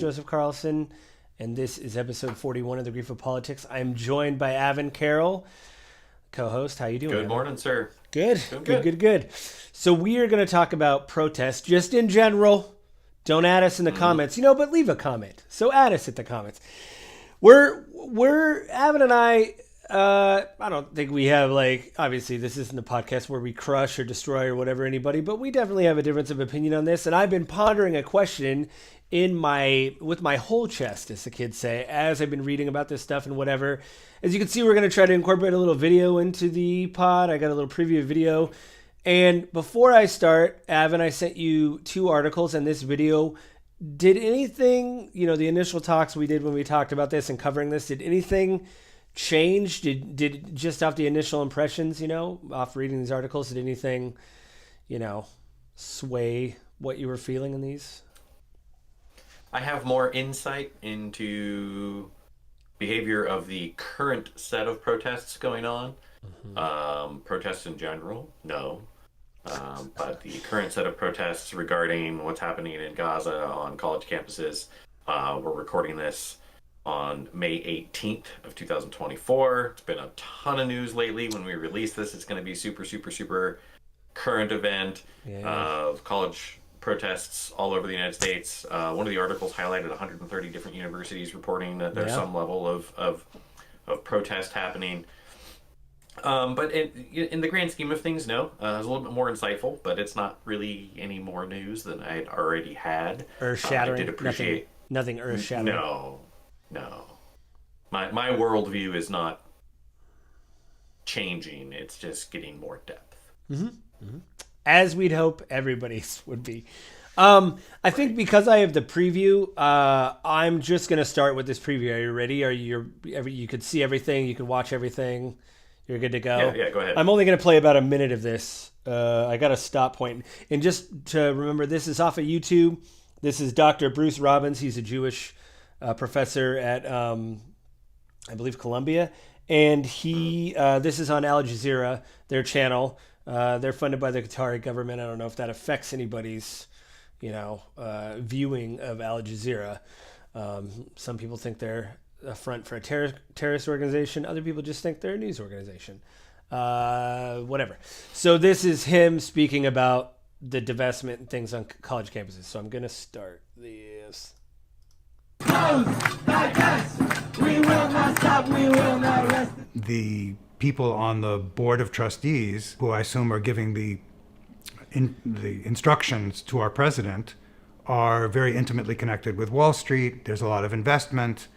Joseph Carlson, and this is episode 41 of The Grief of Politics. I'm joined by Avin Carroll, co-host. How you doing? Good morning, sir. Good. Good. So we are going to talk about protests just in general. Don't add us in the comments, but leave a comment. So add us at the comments. We're Avin and I don't think we have, obviously this isn't a podcast where we crush or destroy or whatever anybody, but we definitely have a difference of opinion on this. And I've been pondering a question with my whole chest, as the kids say, as I've been reading about this stuff and whatever. As you can see, we're going to try to incorporate a little video into the pod. I got a little preview video. And before I start, Avin, I sent you 2 articles and this video. Did anything, the initial talks we did when we talked about this and covering this, did anything change? Did just off the initial impressions, off reading these articles, did anything, sway what you were feeling in these? I have more insight into behavior of the current set of protests going on. Protests in general, no. But the current set of protests regarding what's happening in Gaza on college campuses. We're recording this on May 18th of 2024. It's been a ton of news lately. When we release this, it's going to be super, super, super current event of college protests all over the United States. One of the articles highlighted 130 different universities reporting that there's some level of protest happening. But in the grand scheme of things, no. It was a little bit more insightful, but it's not really any more news than I had already had. Earth-shattering? I did appreciate... Nothing earth-shattering? No. My worldview is not changing. It's just getting more depth. As we'd hope everybody's would be. I think because I have the preview, I'm just going to start with this preview. Are you ready? You could see everything. You could watch everything. You're good to go? Yeah, go ahead. I'm only going to play about a minute of this. I got a stop point. And just to remember, this is off of YouTube. This is Dr. Bruce Robbins. He's a Jewish professor at, I believe, Columbia. And this is on Al Jazeera, their channel. They're funded by the Qatari government. I don't know if that affects anybody's, viewing of Al Jazeera. Some people think they're a front for a terrorist organization. Other people just think they're a news organization. Whatever. So this is him speaking about the divestment and things on college campuses. So I'm going to start this. We will not stop. We will not rest. The people on the board of trustees, who I assume are giving the instructions to our president, are very intimately connected with Wall Street. There's a lot of investment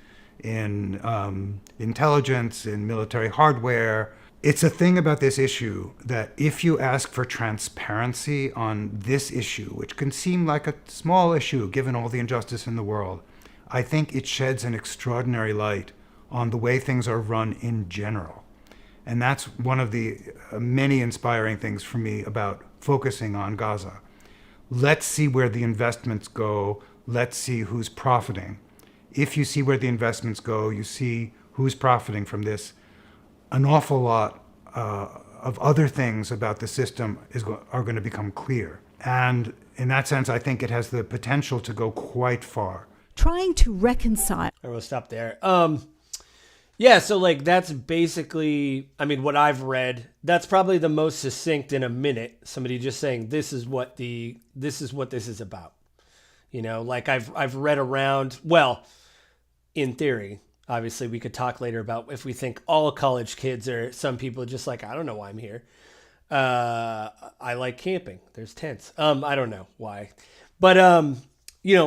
in intelligence, in military hardware. It's a thing about this issue that if you ask for transparency on this issue, which can seem like a small issue given all the injustice in the world, I think it sheds an extraordinary light on the way things are run in general. And that's one of the many inspiring things for me about focusing on Gaza. Let's see where the investments go. Let's see who's profiting. If you see where the investments go, you see who's profiting from this. An awful lot of other things about the system are going to become clear. And in that sense, I think it has the potential to go quite far. Trying to reconcile. I will stop there. So that's basically, what I've read. That's probably the most succinct in a minute. Somebody just saying this is what this is about. I've read around. Well, in theory, obviously we could talk later about if we think all college kids are some people just like, I don't know why I'm here. I like camping. There's tents. I don't know why, but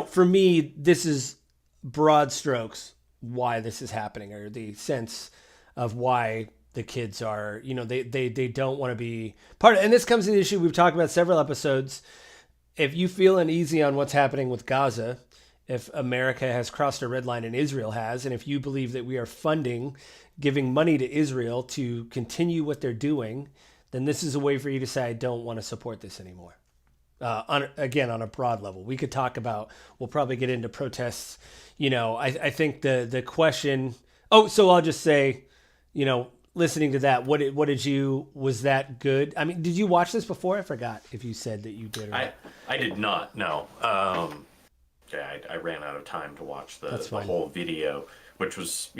for me, this is broad strokes why this is happening, or the sense of why the kids are, they don't want to be part of, and this comes to the issue we've talked about several episodes. If you feel uneasy on what's happening with Gaza, if America has crossed a red line and Israel has, and if you believe that we are giving money to Israel to continue what they're doing, then this is a way for you to say, I don't want to support this anymore. On a broad level, we could talk about, we'll probably get into protests. I think the question, so I'll just say, listening to that, was that good? Did you watch this before? I forgot if you said that you did or not. I did not, no. Yeah, I ran out of time to watch That's the fine. whole video, which was,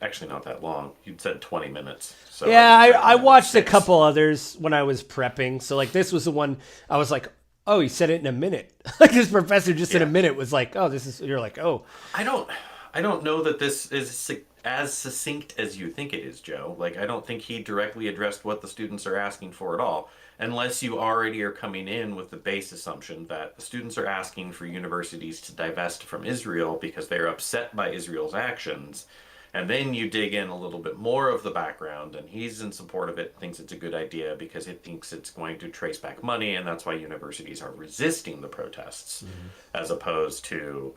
actually not that long. You'd said 20 minutes. So Yeah, was I checking in at watched a 6. couple others when I was prepping. So like this was the one I was like, oh, he said it in a minute. Like this professor just in a Yeah. minute was like, oh, this is. You're like, oh, I don't I don't know that this is as succinct as you think it is, Joe. Like I don't think he directly addressed what the students are asking for at all, unless you already are coming in with the base assumption that the students are asking for universities to divest from Israel because they're upset by Israel's actions. And then you dig in a little bit more of the background, and he's in support of it, thinks it's a good idea because it thinks it's going to trace back money, and that's why universities are resisting the protests, as opposed to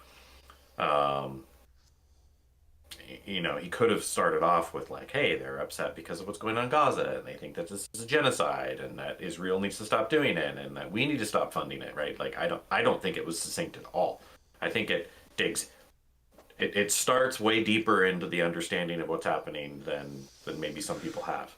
he could have started off with like, hey, they're upset because of what's going on in Gaza, and they think that this is a genocide, and that Israel needs to stop doing it, and that we need to stop funding it, right? Like, I don't think it was succinct at all. I think it digs, it starts way deeper into the understanding of what's happening than maybe some people have.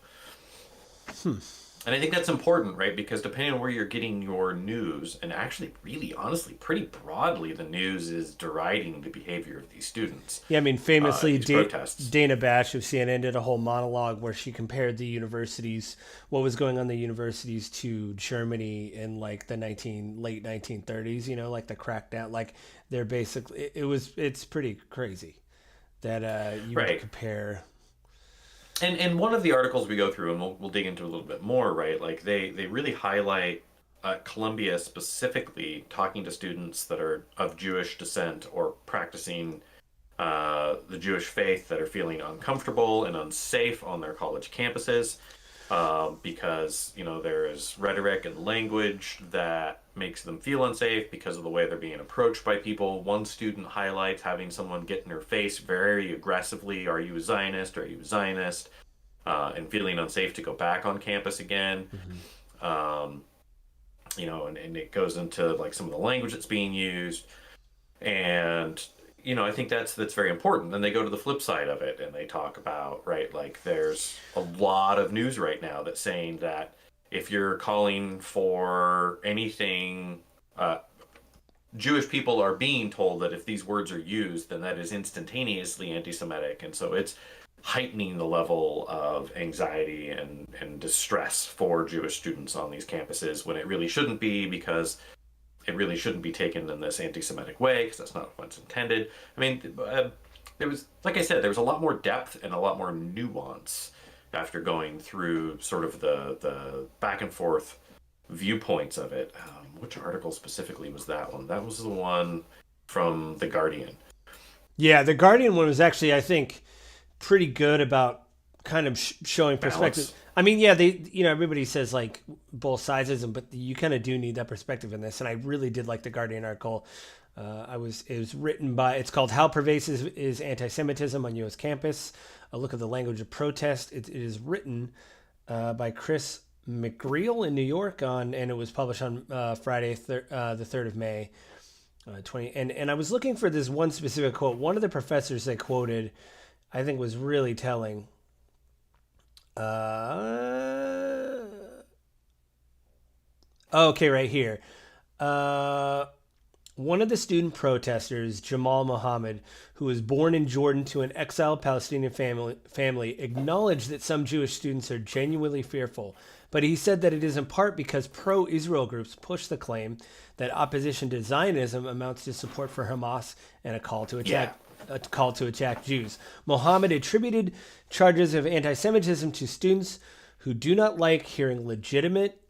And I think that's important, right? Because depending on where you're getting your news, and actually, really, honestly, pretty broadly, the news is deriding the behavior of these students. yeah. I mean, famously, These protests. Dana Bash of CNN did a whole monologue where she compared the universities, what was going on in the universities, to Germany in like the late 1930s. You know, like the crackdown. Like they're basically it's pretty crazy that you would Right. compare. And one of the articles we go through, and we'll dig into a little bit more, right? Like they really highlight Columbia specifically, talking to students that are of Jewish descent or practicing the Jewish faith that are feeling uncomfortable and unsafe on their college campuses, because there is rhetoric and language that makes them feel unsafe because of the way they're being approached by people. One student highlights having someone get in her face very aggressively, "Are you a Zionist? Are you a Zionist?" And feeling unsafe to go back on campus again. Um, and it goes into like some of the language that's being used, and I think that's very important. Then they go to the flip side of it and they talk about, right, like there's a lot of news right now that's saying that if you're calling for anything, Jewish people are being told that if these words are used, then that is instantaneously anti-Semitic, and so it's heightening the level of anxiety and distress for Jewish students on these campuses, when it really shouldn't be, because it really shouldn't be taken in this anti-Semitic way, because that's not what's intended. I mean, there was, like I said, there was a lot more depth and a lot more nuance after going through sort of the back and forth viewpoints of it. Which article specifically was that one? That was the one from The Guardian. Yeah, the Guardian one was actually, I think, pretty good about kind of showing perspective. Balance. I mean, yeah, everybody says like both sides, but you kind of do need that perspective in this. And I really did like the Guardian article. It was written by, it's called "How Pervasive is Anti-Semitism on U.S. Campus? A Look at the Language of Protest." It is written by Chris McGreal in New York and it was published on Friday, the 3rd of May. 20 and I was looking for this one specific quote. One of the professors they quoted, I think, was really telling. Okay, right here. One of the student protesters, Jamal Mohammed, who was born in Jordan to an exiled Palestinian family, acknowledged that some Jewish students are genuinely fearful. But he said that it is in part because pro-Israel groups push the claim that opposition to Zionism amounts to support for Hamas and a call to attack Jews. Mohammed attributed charges of anti-Semitism to students who do not like hearing legitimate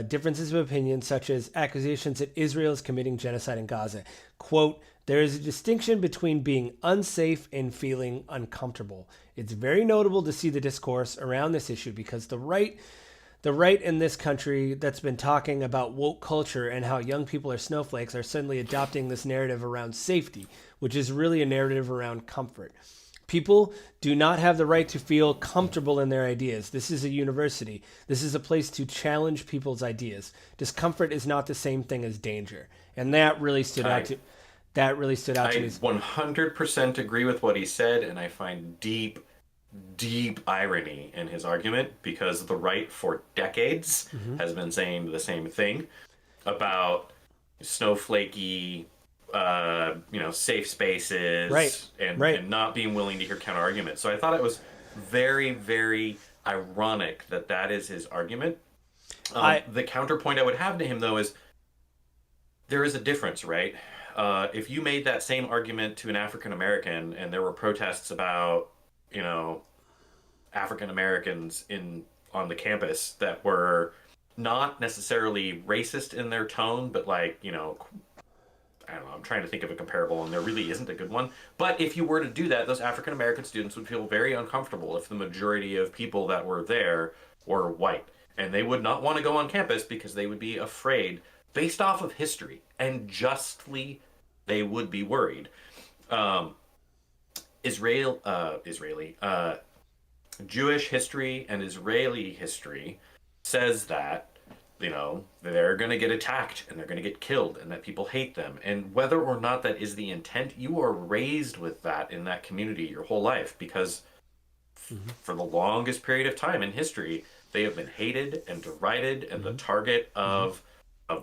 differences of opinion, such as accusations that Israel is committing genocide in Gaza. Quote, "There is a distinction between being unsafe and feeling uncomfortable. It's very notable to see the discourse around this issue because the right in this country that's been talking about woke culture and how young people are snowflakes are suddenly adopting this narrative around safety, which is really a narrative around comfort. People do not have the right to feel comfortable in their ideas. This is a university. This is a place to challenge people's ideas. Discomfort is not the same thing as danger." And that really stood out to me. I 100% agree with what he said, and I find deep irony in his argument, because the right for decades has been saying the same thing about snowflakey, safe spaces, Right. Right. and not being willing to hear counter arguments. So I thought it was very, very ironic that that is his argument. I The counterpoint I would have to him, though, is there is a difference, right? If you made that same argument to an African American and there were protests about, you know, African Americans in on the campus that were not necessarily racist in their tone, but like, I don't know, I'm trying to think of a comparable and there really isn't a good one. But if you were to do that, those African American students would feel very uncomfortable if the majority of people that were there were white. And they would not want to go on campus because they would be afraid based off of history. And justly, they would be worried. Um, Israeli, Jewish history and Israeli history says that, they're going to get attacked and they're going to get killed and that people hate them. And whether or not that is the intent, you are raised with that in that community your whole life because for the longest period of time in history, they have been hated and derided and the target of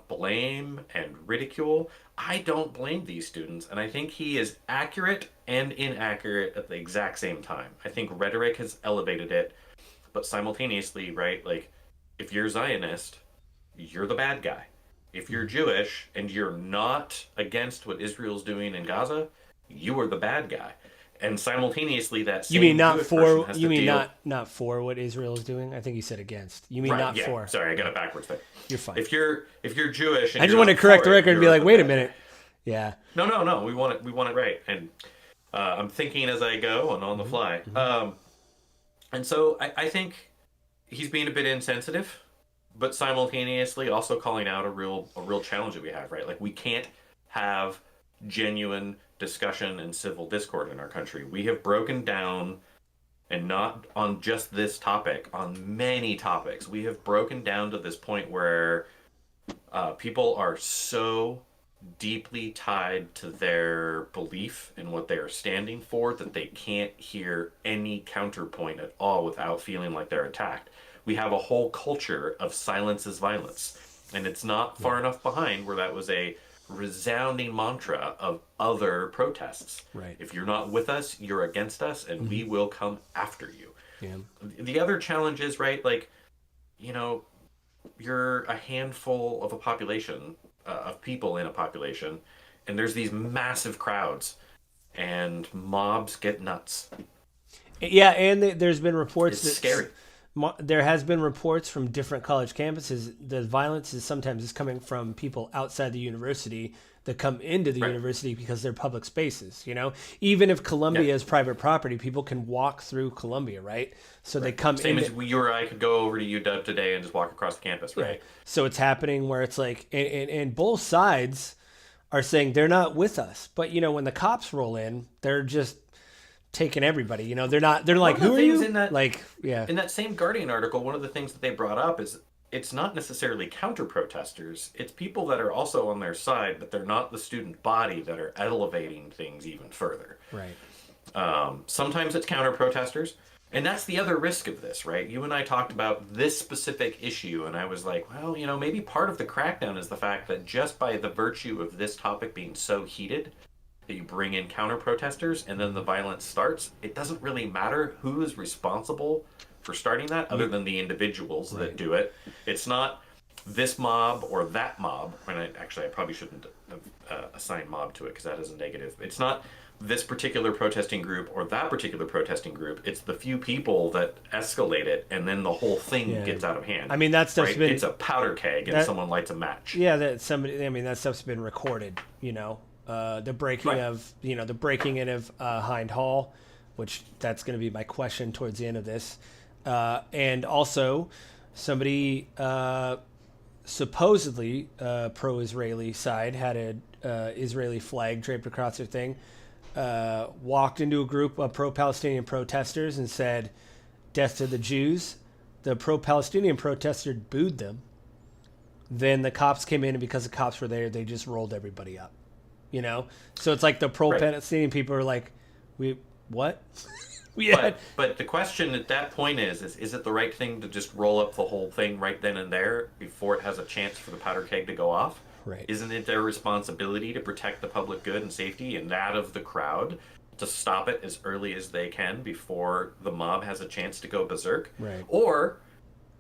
blame and ridicule. I don't blame these students, and I think he is accurate and inaccurate at the exact same time. I think rhetoric has elevated it, but simultaneously, right? Like, if you're Zionist, you're the bad guy. If you're Jewish and you're not against what Israel's doing in Gaza, you are the bad guy. And simultaneously, that same You mean not Jewish for? person has You to mean deal... not for what Israel is doing? I think you said against. You mean Right, not yeah. for? Sorry, I got it backwards there. You're fine. If you're Jewish, and I just you're want to not correct for the it, record and be you're like, the wait a bad guy. minute. Yeah. No. We want it right, and I'm thinking as I go and on the fly. And so I think he's being a bit insensitive, but simultaneously also calling out a real challenge that we have, right? Like, we can't have genuine discussion and civil discord in our country. We have broken down, and not on just this topic, on many topics. We have broken down to this point where people are so deeply tied to their belief in what they are standing for that they can't hear any counterpoint at all without feeling like they're attacked. We have a whole culture of silence is violence. And it's not far enough behind where that was a resounding mantra of other protests. Right. If you're not with us, you're against us, and we will come after you. Yeah. The other challenge is, right, like, you're a handful of a population, of people in a population, and there's these massive crowds, and mobs get nuts. Yeah, and there's been reports It's scary. There has been reports from different college campuses. The violence is sometimes coming from people outside the university that come into the university because they're public spaces. Even if Columbia is private property, people can walk through Columbia, right? So they come Same in. as you or I could go over to UW today and just walk across the campus, right? So it's happening where it's like, and both sides are saying they're not with us. But when the cops roll in, they're just taking everybody. They're not. They're like, who are you? In that, In that same Guardian article, one of the things that they brought up is it's not necessarily counter protesters. It's people that are also on their side, but they're not the student body that are elevating things even further. Right. Sometimes it's counter protesters. And that's the other risk of this, right? You and I talked about this specific issue, and I was like, well, maybe part of the crackdown is the fact that just by the virtue of this topic being so heated, that you bring in counter protesters and then the violence starts. It doesn't really matter who is responsible for starting that other than the individuals that do it. It's not this mob or that mob. And I probably shouldn't assign mob to it because that is a negative. It's not this particular protesting group or that particular protesting group. It's the few people that escalate it, and then the whole thing gets out of hand. I mean, that stuff's been... It's a powder keg and someone lights a match. Yeah, that stuff's been recorded, the breaking of, the breaking in of Hind Hall, which that's going to be my question towards the end of this. And also somebody supposedly pro-Israeli side had a Israeli flag draped across their thing, walked into a group of pro-Palestinian protesters and said, "Death to the Jews." The pro-Palestinian protesters booed them. Then the cops came in, and because the cops were there, they just rolled everybody up. So it's like the pro-Palestinian people are like, what? But the question at that point is it the right thing to just roll up the whole thing right then and there before it has a chance for the powder keg to go off? Right. Isn't it their responsibility to protect the public good and safety and that of the crowd, to stop it as early as they can before the mob has a chance to go berserk? Right. Or,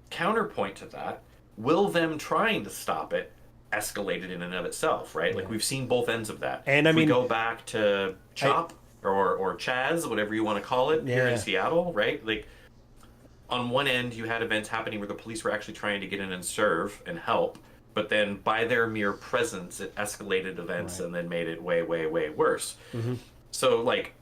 counterpoint to that, will them trying to stop it escalate it in and of itself, right? Like, we've seen both ends of that. And I if mean, we go back to Chop or Chaz, whatever you want to call it, here in Seattle, right? Like, on one end, you had events happening where the police were actually trying to get in and serve and help, but then by their mere presence, it escalated events and then made it way, way, way worse. So, like,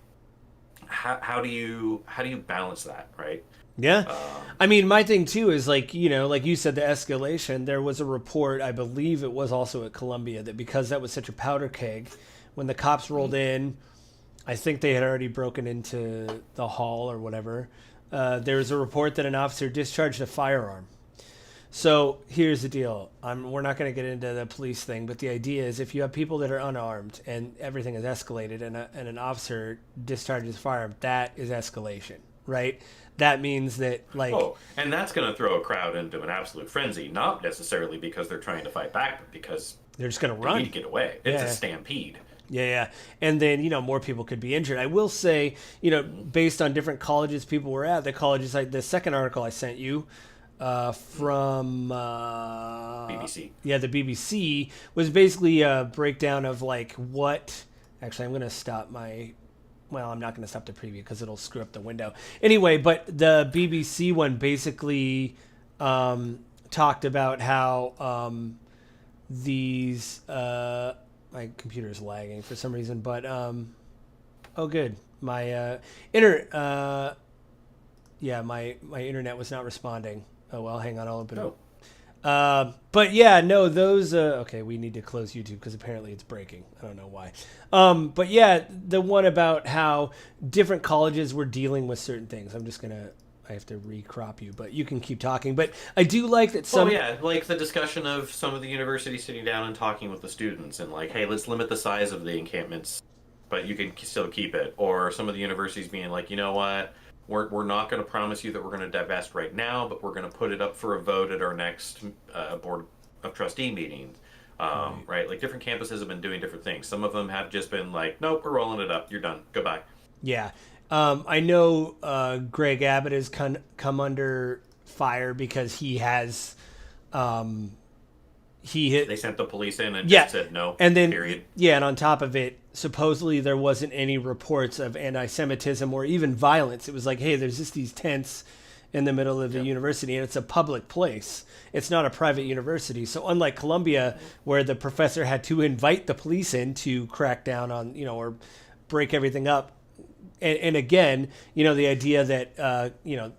how do you balance that, right? Yeah. I mean, my thing too is, like, you know, like you said, the escalation. There was a report, I believe it was also at Columbia, that because that was such a powder keg, when the cops rolled in, I think they had already broken into the hall or whatever. There was a report that an officer discharged a firearm. So here's the deal. We're not going to get into the police thing, but the idea is, if you have people that are unarmed and everything is escalated, and an officer discharges a firearm, that is escalation, right? That means that, like... Oh, and that's going to throw a crowd into an absolute frenzy, not necessarily because they're trying to fight back, but because they're just going to they run. need to get away. It's a stampede. Yeah. And then, you know, more people could be injured. I will say, you know, based on different colleges people were at, the colleges, like the second article I sent you from... BBC. Yeah, the BBC was basically a breakdown of, like, what... Actually, I'm going to stop my... Well, I'm not going to stop the preview because it'll screw up the window. Anyway, but the BBC one basically talked about how these... my computer is lagging for some reason, but oh, good. My my internet was not responding. Oh well, hang on, I'll open it. But yeah, no, those. Okay, we need to close YouTube because apparently it's breaking. I don't know why. But yeah, the one about how different colleges were dealing with certain things. I have to recrop you, but you can keep talking. But I do like that some... Well, yeah, like the discussion of some of the universities sitting down and talking with the students and like, hey, let's limit the size of the encampments, but you can still keep it. Or some of the universities being like, you know what, we're not going to promise you that we're going to divest right now, but we're going to put it up for a vote at our next board of trustee meeting. Right? Like, different campuses have been doing different things. Some of them have just been like, nope, we're rolling it up. You're done. Goodbye. Yeah. I know Greg Abbott has come under fire because he has They sent the police in and just said no, and then period. Yeah, and on top of it, supposedly there wasn't any reports of anti-Semitism or even violence. It was like, hey, there's just these tents in the middle of the university, and it's a public place. It's not a private university. So unlike Columbia, where the professor had to invite the police in to crack down on, you know, or break everything up. And again, you know, the idea that, you know,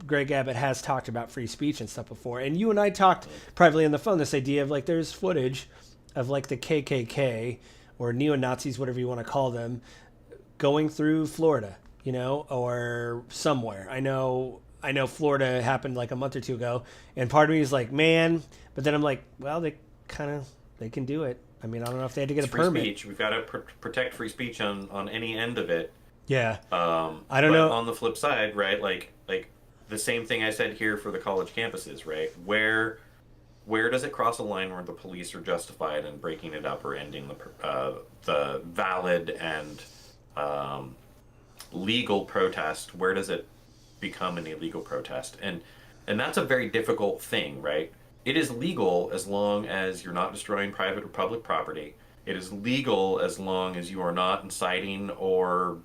Greg Abbott has talked about free speech and stuff before. And you and I talked privately on the phone, this idea of, like, there's footage of, like, the KKK or neo-Nazis, whatever you want to call them, going through Florida, you know, or somewhere. I know Florida happened like a month or two ago, and part of me is like, man, but then I'm like, well, they can do it. I mean, I don't know if they had to get a permit. Free speech. We've got to protect free speech on any end of it. Yeah. I don't know. On the flip side, right? Like the same thing I said here for the college campuses, right? Where does it cross a line where the police are justified in breaking it up or ending the valid and legal protest? Where does it become an illegal protest? And that's a very difficult thing, right? It is legal as long as you're not destroying private or public property. It is legal as long as you are not inciting or,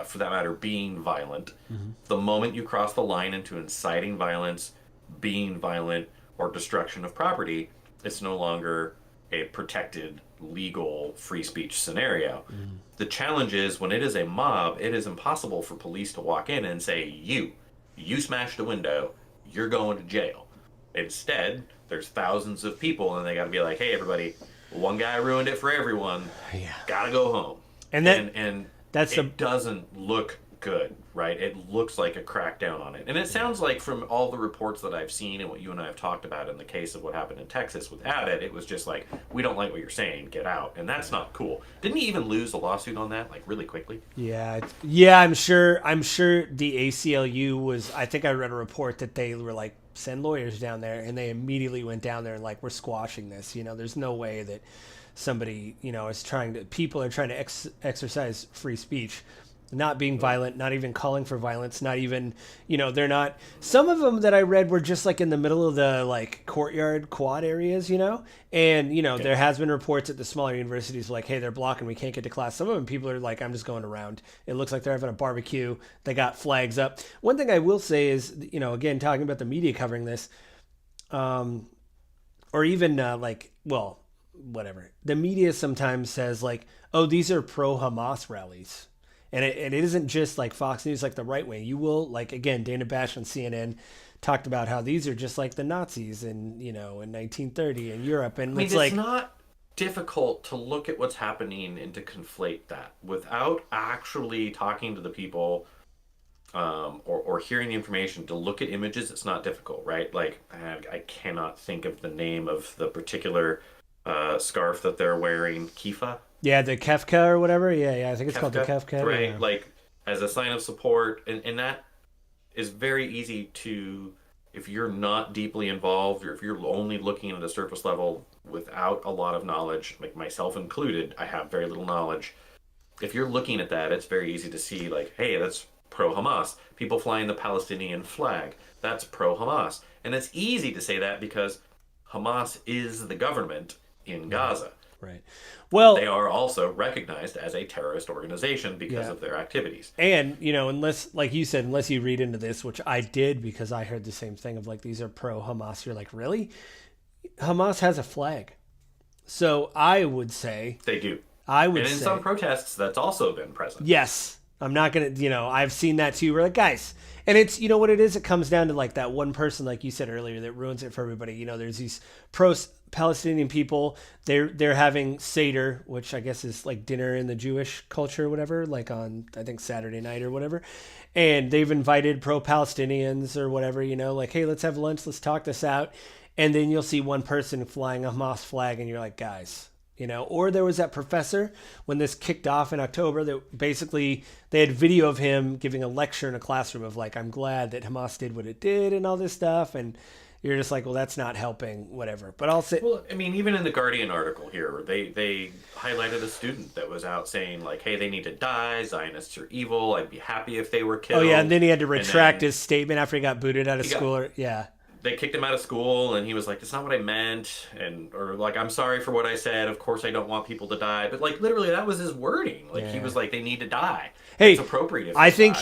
for that matter, being violent. Mm-hmm. The moment you cross the line into inciting violence, being violent, or destruction of property, it's no longer a protected, legal, free speech scenario. Mm. The challenge is, when it is a mob, it is impossible for police to walk in and say, you smashed a window, you're going to jail. Instead, there's thousands of people, and they got to be like, hey, everybody, one guy ruined it for everyone. Yeah. Gotta go home. And it doesn't look good. right? It looks like a crackdown on it. And it sounds like from all the reports that I've seen and what you and I have talked about in the case of what happened in Texas with Abbott, it was just like, we don't like what you're saying, get out. And that's not cool. Didn't he even lose a lawsuit on that, like really quickly? Yeah, yeah. I'm sure the ACLU was. I think I read a report that they were like, send lawyers down there, and they immediately went down there and like, we're squashing this. You know, there's no way that somebody, you know, is trying to. People are trying to exercise free speech. Not being violent, not even calling for violence, not even, you know, they're not. Some of them that I read were just like in the middle of the like courtyard quad areas, you know, and you know there has been reports at the smaller universities like, hey, they're blocking, we can't get to class. Some of them people are like, I'm just going around. It looks like they're having a barbecue. They got flags up. One thing I will say is, you know, again talking about the media covering this, or even like, well, whatever. The media sometimes says like, oh, these are pro Hamas rallies. And it isn't just like Fox News, like the right way. You will, like, again, Dana Bash on CNN talked about how these are just like the Nazis in, you know, in 1930 in Europe. And it's like, not difficult to look at what's happening and to conflate that without actually talking to the people or hearing the information. To look at images, it's not difficult, right? Like, I cannot think of the name of the particular scarf that they're wearing. Kifa? Yeah, the Kefka or whatever. Yeah, I think it's called the Kefka. Right, yeah. like as a sign of support. And that is very easy to, if you're not deeply involved or if you're only looking at a surface level without a lot of knowledge, like myself included, I have very little knowledge. If you're looking at that, it's very easy to see like, hey, that's pro-Hamas. People flying the Palestinian flag, that's pro-Hamas. And it's easy to say that because Hamas is the government in Gaza. Right. Well, they are also recognized as a terrorist organization because of their activities. And, you know, unless, like you said, unless you read into this, which I did because I heard the same thing of like, these are pro-Hamas. You're like, really? Hamas has a flag. So I would say... They do. I would say... And in some protests, that's also been present. Yes. I'm not going to, you know, I've seen that too. We're like, guys... And it's, you know what it is? It comes down to like that one person, like you said earlier, that ruins it for everybody. You know, there's these pro-Palestinian people. They're having Seder, which I guess is like dinner in the Jewish culture or whatever, like on, I think, Saturday night or whatever. And they've invited pro-Palestinians or whatever, you know, like, hey, let's have lunch. Let's talk this out. And then you'll see one person flying a Hamas flag and you're like, guys... You know, or there was that professor when this kicked off in October that basically they had video of him giving a lecture in a classroom of like, I'm glad that Hamas did what it did and all this stuff. And you're just like, well, that's not helping, whatever. But I'll say, well, I mean, even in the Guardian article here, they highlighted a student that was out saying like, hey, they need to die. Zionists are evil. I'd be happy if they were killed. Oh yeah, and then he had to retract his statement after he got booted out of school. Yeah. They kicked him out of school and he was like, that's not what I meant. Or like, I'm sorry for what I said. Of course I don't want people to die. But like literally that was his wording. Like he was like, they need to die. Hey, it's appropriate. If I think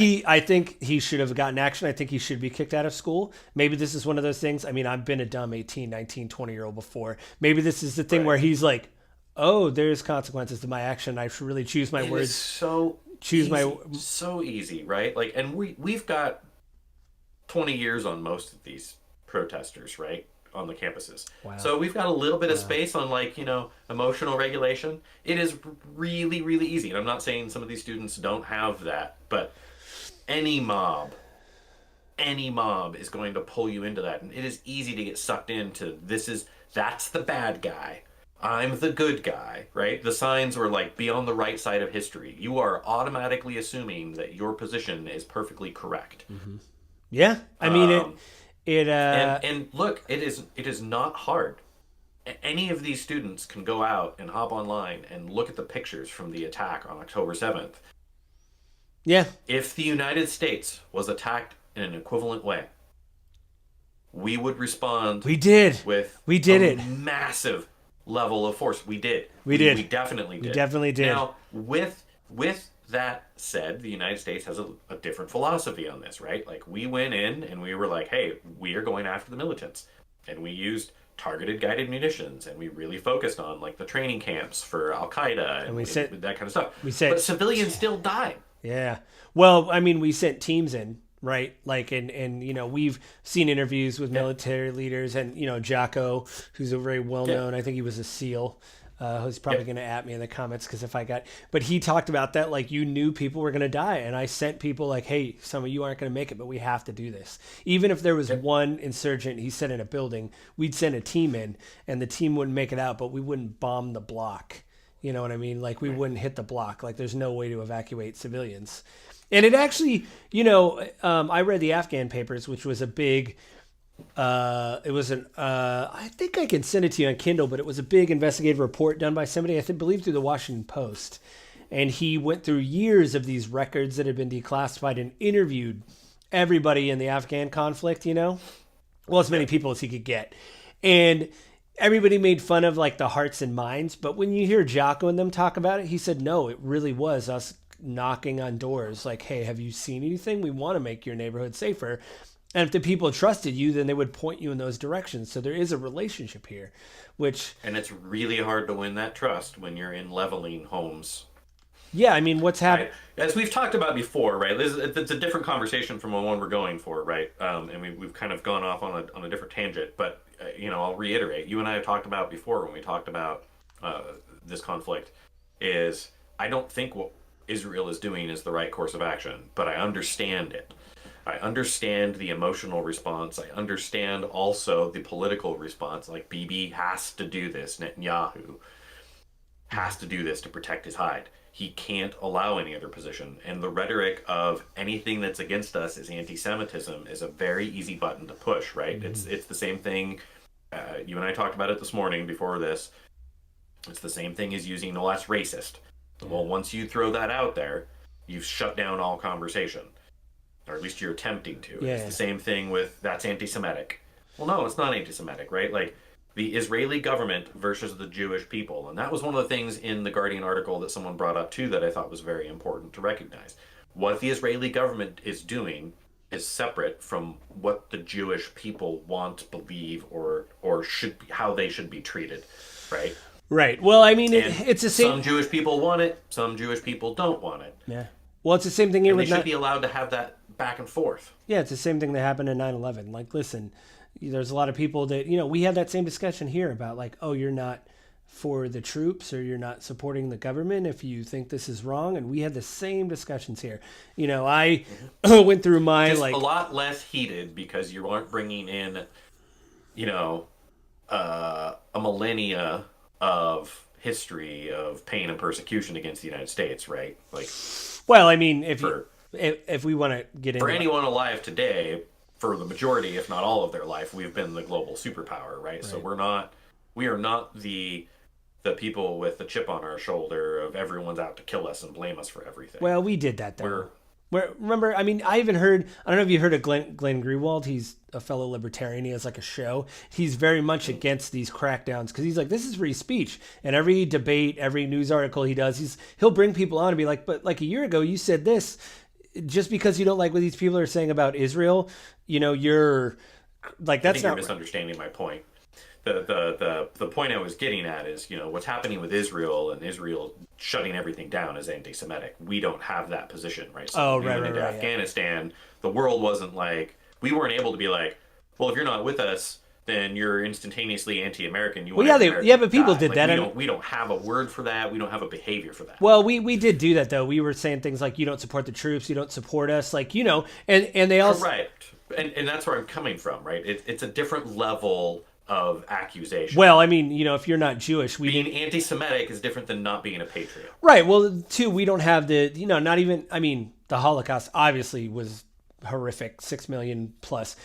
he should have gotten action. I think he should be kicked out of school. Maybe this is one of those things. I mean, I've been a dumb 18, 19, 20-year-old before. Maybe this is the thing where he's like, oh, there's consequences to my action. I should really choose my words. So easy, right? Like, and we've got 20 years on most of these protesters, right, on the campuses. Wow. So we've got a little bit of space on like, you know, emotional regulation. It is really, really easy. And I'm not saying some of these students don't have that, but any mob is going to pull you into that. And it is easy to get sucked into that's the bad guy. I'm the good guy, right? The signs were like, be on the right side of history. You are automatically assuming that your position is perfectly correct. Mm-hmm. Yeah. I mean, and look, it is not hard. Any of these students can go out and hop online and look at the pictures from the attack on October 7th. Yeah. If the United States was attacked in an equivalent way, we would respond. We did. We did a it. Massive level of force. We did. We did. We definitely did. We definitely did. Now, with that said, the United States has a different philosophy on this, right? Like, we went in and we were like, hey, we are going after the militants. And we used targeted guided munitions, and we really focused on, like, the training camps for Al-Qaeda and that kind of stuff. But civilians still died. Yeah. Well, I mean, we sent teams in, right? Like, and you know, we've seen interviews with military leaders and, you know, Jocko, who's a very well-known, I think he was a SEAL, who's probably going to at me in the comments because if I got, but he talked about that like you knew people were going to die, and I sent people like, hey, some of you aren't going to make it, but we have to do this. Even if there was one insurgent, he said in a building, we'd send a team in, and the team wouldn't make it out, but we wouldn't bomb the block. You know what I mean? Like we wouldn't hit the block. Like there's no way to evacuate civilians. And it actually, I read the Afghan papers, which was a big. It was I think I can send it to you on Kindle, but it was a big investigative report done by somebody, believe through the Washington Post. And he went through years of these records that had been declassified and interviewed everybody in the Afghan conflict, well, as many people as he could get. And everybody made fun of like the hearts and minds. But when you hear Jocko and them talk about it, he said, no, it really was us knocking on doors like, hey, have you seen anything? We want to make your neighborhood safer. And if the people trusted you, then they would point you in those directions. So there is a relationship here, and it's really hard to win that trust when you're in leveling homes. Yeah, I mean, what's happening? Right? As we've talked about before, right? It's a different conversation from the one we're going for, right? And we've kind of gone off on a different tangent. But I'll reiterate. You and I have talked about before when we talked about this conflict. Is I don't think what Israel is doing is the right course of action, but I understand it. I understand the emotional response. I understand also the political response. Like Bibi has to do this. Netanyahu has to do this to protect his hide. He can't allow any other position. And the rhetoric of anything that's against us is anti-Semitism is a very easy button to push, right? Mm-hmm. It's the same thing. You and I talked about it this morning before this. It's the same thing as using, no, that's racist. Well, once you throw that out there, you've shut down all conversation. Or at least you're attempting to. Yeah. It's the same thing with, that's anti-Semitic. Well, no, it's not anti-Semitic, right? Like, the Israeli government versus the Jewish people. And that was one of the things in the Guardian article that someone brought up, too, that I thought was very important to recognize. What the Israeli government is doing is separate from what the Jewish people want, believe, or should be, how they should be treated, right? Right. Well, I mean, it's the same. Some Jewish people want it. Some Jewish people don't want it. Yeah. Well, it's the same thing here with... They should be allowed to have that back and forth. Yeah, it's the same thing that happened in 9/11. Like, listen, there's a lot of people that, we had that same discussion here about like, oh, you're not for the troops or you're not supporting the government if you think this is wrong. And we had the same discussions here. I went through my... Just a lot less heated because you aren't bringing in, a millennia of history of pain and persecution against the United States, right? Like, well, I mean, if we want to get into... For anyone alive today, for the majority, if not all of their life, we've been the global superpower, right? So we are not the people with the chip on our shoulder of everyone's out to kill us and blame us for everything. Well, we did that, though. Remember, I mean, I even heard, I don't know if you heard of Glenn Greenwald. He's a fellow libertarian. He has like a show. He's very much against these crackdowns because he's like, this is free speech. And every debate, every news article he does, he'll bring people on and be like, but like a year ago, you said this. Just because you don't like what these people are saying about Israel, you're like, that's you're misunderstanding my point. The point I was getting at is, what's happening with Israel and Israel shutting everything down is anti-Semitic. We don't have that position, right? So when we went into Afghanistan, the world wasn't like, we weren't able to be like, well, if you're not with us, then you're instantaneously anti-American. But people did that. We don't have a word for that. We don't have a behavior for that. Well, we did do that though. We were saying things like, you don't support the troops, you don't support us, like, and they also... Correct. And that's where I'm coming from, right? It's a different level of accusation. Well, I mean, if you're not Jewish, being anti-Semitic is different than not being a patriot. Right. Well, too, we don't have the, not even, I mean, the Holocaust obviously was horrific, 6 million plus.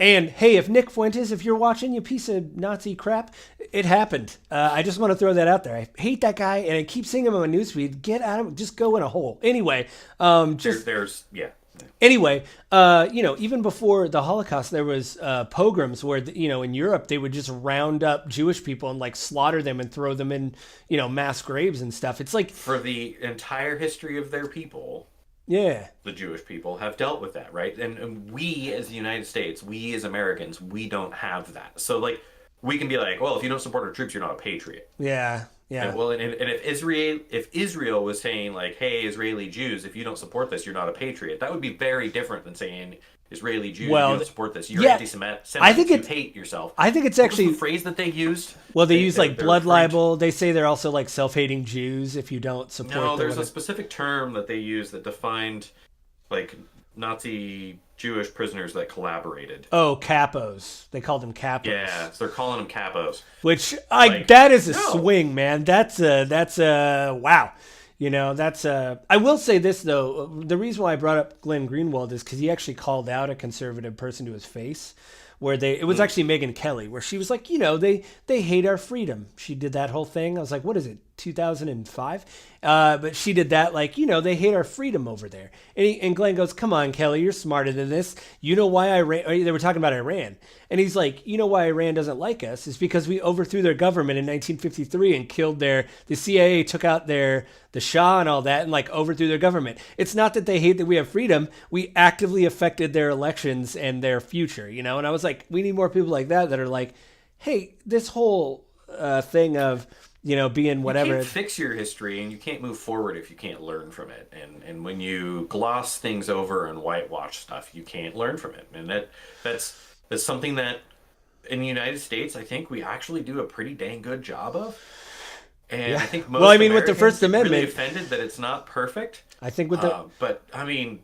And hey, if Nick Fuentes, if you're watching, you piece of Nazi crap, it happened. I just want to throw that out there. I hate that guy, and I keep seeing him on my newsfeed. Get out of him. Just go in a hole. Anyway, Anyway, even before the Holocaust, there was pogroms where, in Europe, they would just round up Jewish people and like slaughter them and throw them in, mass graves and stuff. It's like... For the entire history of their people... Yeah. The Jewish people have dealt with that, right? And we as the United States, we as Americans, we don't have that. So, like, we can be like, well, if you don't support our troops, you're not a patriot. Yeah, yeah. And if Israel was saying, like, hey, Israeli Jews, if you don't support this, you're not a patriot, that would be very different than saying, Israeli Jews. Well, You don't support this. You're yeah, anti-Semitic. I think You it's- hate yourself. I think it's What was actually- the phrase that they used. Well, they use like they're blood referring to- libel. They say they're also like self-hating Jews if you don't support. No, the there's a whatever. specific term that they use that defined like Nazi Jewish prisoners that collaborated. Oh, capos. They called them capos. Yeah, so they're calling them capos. Which Like, that is a no. swing, man. That's a wow. You know, that's a. I will say this though. The reason why I brought up Glenn Greenwald is because he actually called out a conservative person to his face, where it was actually Megyn Kelly, where she was like, you know, they hate our freedom. She did that whole thing. I was like, what is it, 2005? But she did that, like, you know, they hate our freedom over there. And Glenn goes, come on, Kelly, you're smarter than this. You know why Iran? They were talking about Iran, and he's like, you know why Iran doesn't like us? It's because we overthrew their government in 1953 and killed the CIA took out the Shah and all that, and like overthrew their government. It's not that they hate that we have freedom. We actively affected their elections and their future, you know? And I was like, we need more people like that are like, hey, this whole thing of, you know, being whatever. You can't fix your history, and you can't move forward if you can't learn from it. And when you gloss things over and whitewash stuff, you can't learn from it. And that's something that in the United States, I think we actually do a pretty dang good job of. And I think most Well, I mean, with the Americans First get really Amendment- offended that it's not perfect. I think with the But I mean,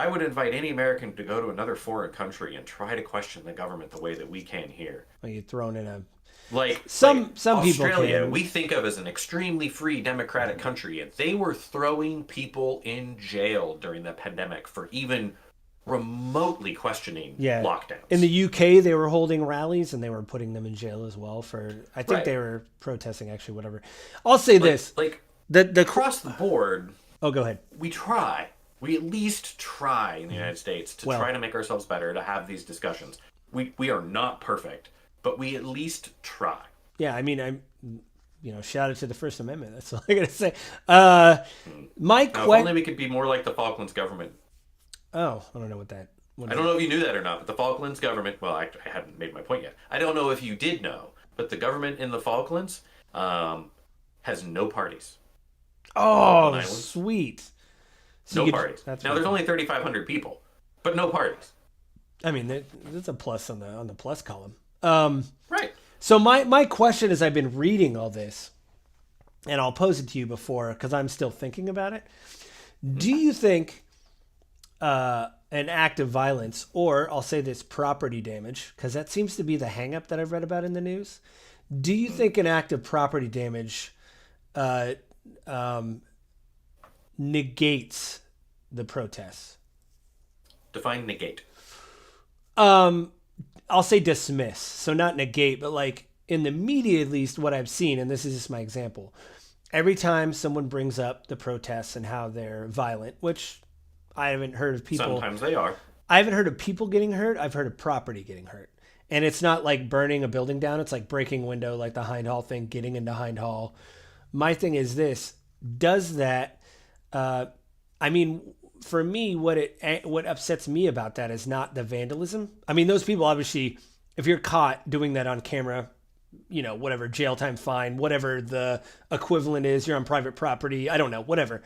I would invite any American to go to another foreign country and try to question the government the way that we can here. you thrown in a Like Some people Australia, can. we think of as an extremely free democratic country, and they were throwing people in jail during the pandemic for even remotely questioning lockdowns. In the UK, they were holding rallies and they were putting them in jail as well for. I think Right. they were protesting. Actually, whatever. I'll say this: like the across the board, Oh, go ahead. we try. We at least try in the United States to Well- try to make ourselves better, to have these discussions. We are not perfect, but we at least try. Yeah, I mean, shout out to the First Amendment. That's all I gotta say. My Now, if only question. we could be more like the Falklands government. Oh, I don't know what that. I don't know if you knew that or not, but the Falklands government, well, I hadn't made my point yet. I don't know if you did know, but the government in the Falklands has no parties. Oh, Island. sweet. So No you could- parties. That's Now, there's only 3,500 people, but no parties. I mean, there's a plus on the plus column. Right. So my question is, I've been reading all this, and I'll pose it to you before because I'm still thinking about it. Do you think an act of violence, or I'll say this, property damage, because that seems to be the hang-up that I've read about in the news. Do you think an act of property damage negates the protests? Define negate. I'll say dismiss. So not negate, but like in the media, at least what I've seen, and this is just my example. Every time someone brings up the protests and how they're violent, which I haven't heard of people. Sometimes they are. I haven't heard of people getting hurt. I've heard of property getting hurt. And it's not like burning a building down. It's like breaking window, like the Hind Hall thing, getting into Hind Hall. My thing is this: does that? I mean, for me, what upsets me about that is not the vandalism. I mean, those people obviously, if you're caught doing that on camera, you know, whatever, jail time, fine, whatever the equivalent is, you're on private property. I don't know, whatever.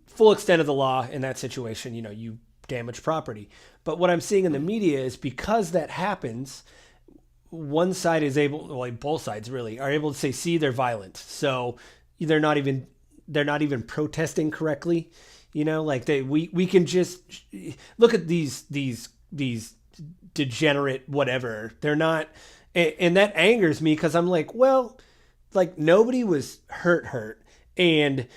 Full extent of the law in that situation, you know, you damage property. But what I'm seeing in the media is because that happens, one side is able, well, like both sides really are able to say, see, they're violent. So they're not even protesting correctly. You know, like we can just look at these degenerate whatever. They're not, and that angers me because I'm like, well, like nobody was hurt, and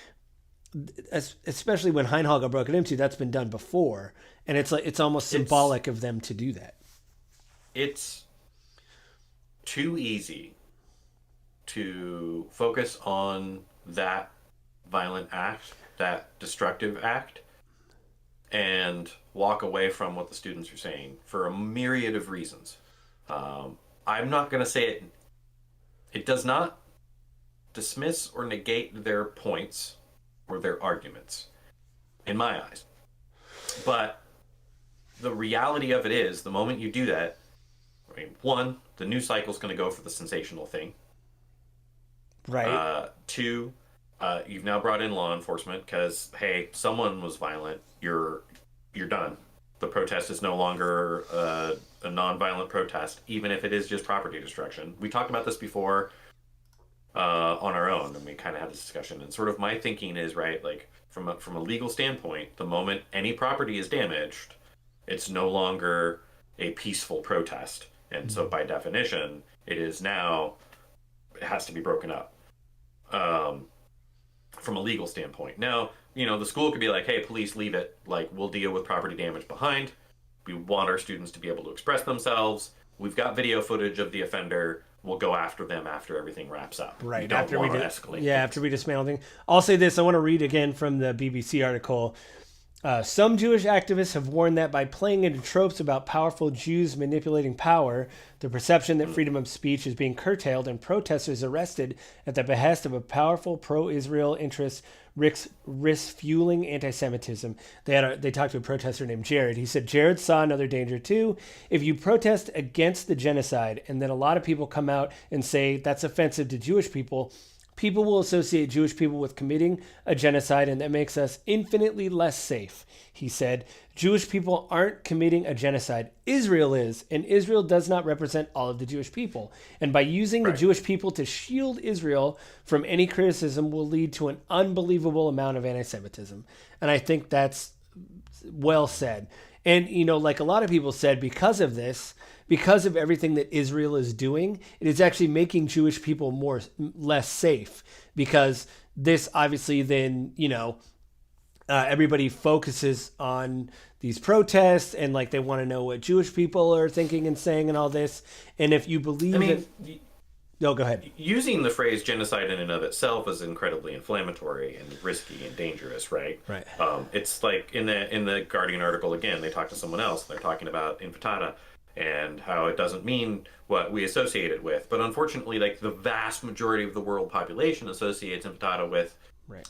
especially when Hind Hall got broken into, that's been done before, and it's like it's almost symbolic of them to do that. It's too easy to focus on that violent act, that destructive act, and walk away from what the students are saying for a myriad of reasons. I'm not going to say it. It does not dismiss or negate their points or their arguments, in my eyes. But the reality of it is, the moment you do that, I mean, one, the news cycle is going to go for the sensational thing. Right. Two, you've now brought in law enforcement because, hey, someone was violent. You're done. the protest is no longer a nonviolent protest, even if it is just property destruction. We talked about this before on our own, and we kind of had this discussion. And sort of my thinking is, right, like from a legal standpoint, the moment any property is damaged, it's no longer a peaceful protest. And so by definition, it has to be broken up from a legal standpoint. Now, the school could be like, hey, police, leave it. Like, we'll deal with property damage behind. We want our students to be able to express themselves. We've got video footage of the offender. We'll go after them after everything wraps up. Right. We don't After want we to escalate. Yeah, after we dismantle things. I'll say this. I want to read again from the BBC article. Some Jewish activists have warned that by playing into tropes about powerful Jews manipulating power, the perception that freedom of speech is being curtailed and protesters arrested at the behest of a powerful pro-Israel interest risks fueling anti-Semitism. They talked to a protester named Jared. He said, Jared saw another danger too. If you protest against the genocide and then a lot of people come out and say that's offensive to Jewish people, people will associate Jewish people with committing a genocide, and that makes us infinitely less safe. He said, Jewish people aren't committing a genocide. Israel is, and Israel does not represent all of the Jewish people. And by using the Jewish people to shield Israel from any criticism will lead to an unbelievable amount of anti-Semitism. And I think that's well said. And, like a lot of people said, because of this, because of everything that Israel is doing, it is actually making Jewish people less safe, because this obviously then, everybody focuses on these protests and like they want to know what Jewish people are thinking and saying and all this. And if you believe no, go ahead. Using the phrase genocide in and of itself is incredibly inflammatory and risky and dangerous, right? Right. It's like in the Guardian article, again, they talk to someone else. They're talking about infantata and how it doesn't mean what we associate it with. But unfortunately, like the vast majority of the world population associates infantata with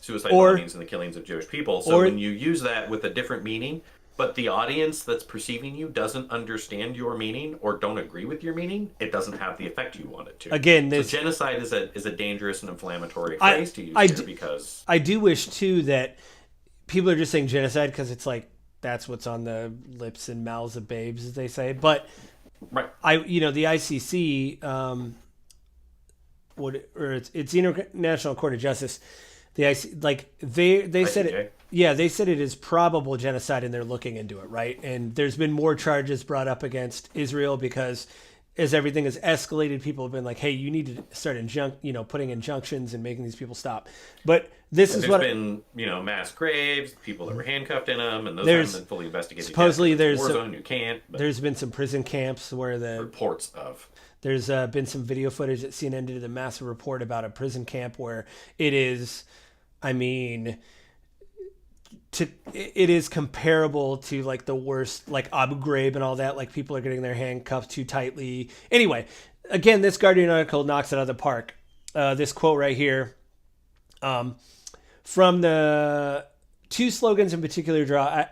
suicide bombings and the killings of Jewish people. So when you use that with a different meaning, but the audience that's perceiving you doesn't understand your meaning or don't agree with your meaning, it doesn't have the effect you want it to. Again, so genocide is a dangerous and inflammatory phrase to use because I do wish too that people are just saying genocide because it's like that's what's on the lips and mouths of babes, as they say. But the ICC, it's the International Court of Justice. The ICC, like they said it. Yeah, they said it is probable genocide, and they're looking into it, right? And there's been more charges brought up against Israel because as everything has escalated, people have been like, "Hey, you need to start putting injunctions and making these people stop." But there's been mass graves, people that were handcuffed in them, and those haven't been fully investigated. Supposedly, there's war zone. You can't. There's been some prison camps where the reports of. There's been some video footage that CNN did a massive report about a prison camp where it is, it is comparable to like the worst, like Abu Ghraib and all that. Like people are getting their handcuffed too tightly. Anyway, again, this Guardian article knocks it out of the park. This quote right here, from the two slogans in particular draw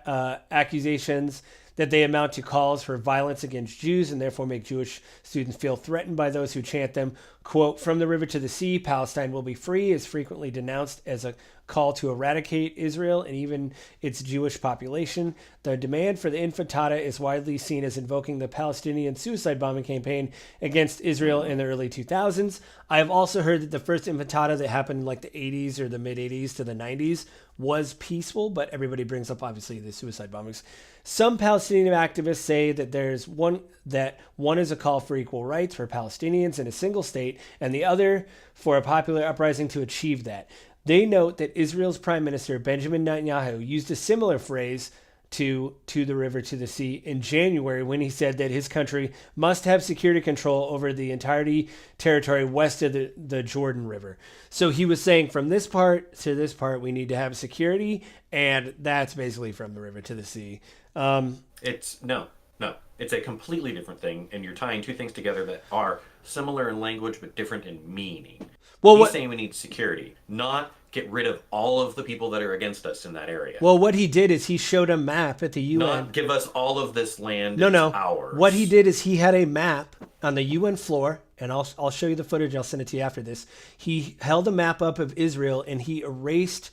accusations that they amount to calls for violence against Jews and therefore make Jewish students feel threatened by those who chant them. Quote, from the river to the sea, Palestine will be free is frequently denounced as a call to eradicate Israel and even its Jewish population. The demand for the infantata is widely seen as invoking the Palestinian suicide bombing campaign against Israel in the early 2000s. I have also heard that the first infantata that happened in like the 80s or the mid 80s to the 90s was peaceful, but everybody brings up obviously the suicide bombings. Some Palestinian activists say that one is a call for equal rights for Palestinians in a single state, and the other for a popular uprising to achieve that. They note that Israel's Prime Minister Benjamin Netanyahu used a similar phrase to the river to the sea in January when he said that his country must have security control over the entirety territory west of the Jordan River. So he was saying from this part to this part we need to have security, and that's basically from the river to the sea. It's no. It's a completely different thing, and you're tying two things together that are similar in language but different in meaning. Well, he's saying we need security, not get rid of all of the people that are against us in that area. Well, what he did is he showed a map at the UN. Not give us all of this land. No. Ours. What he did is he had a map on the UN floor, and I'll show you the footage. I'll send it to you after this. He held a map up of Israel, and he erased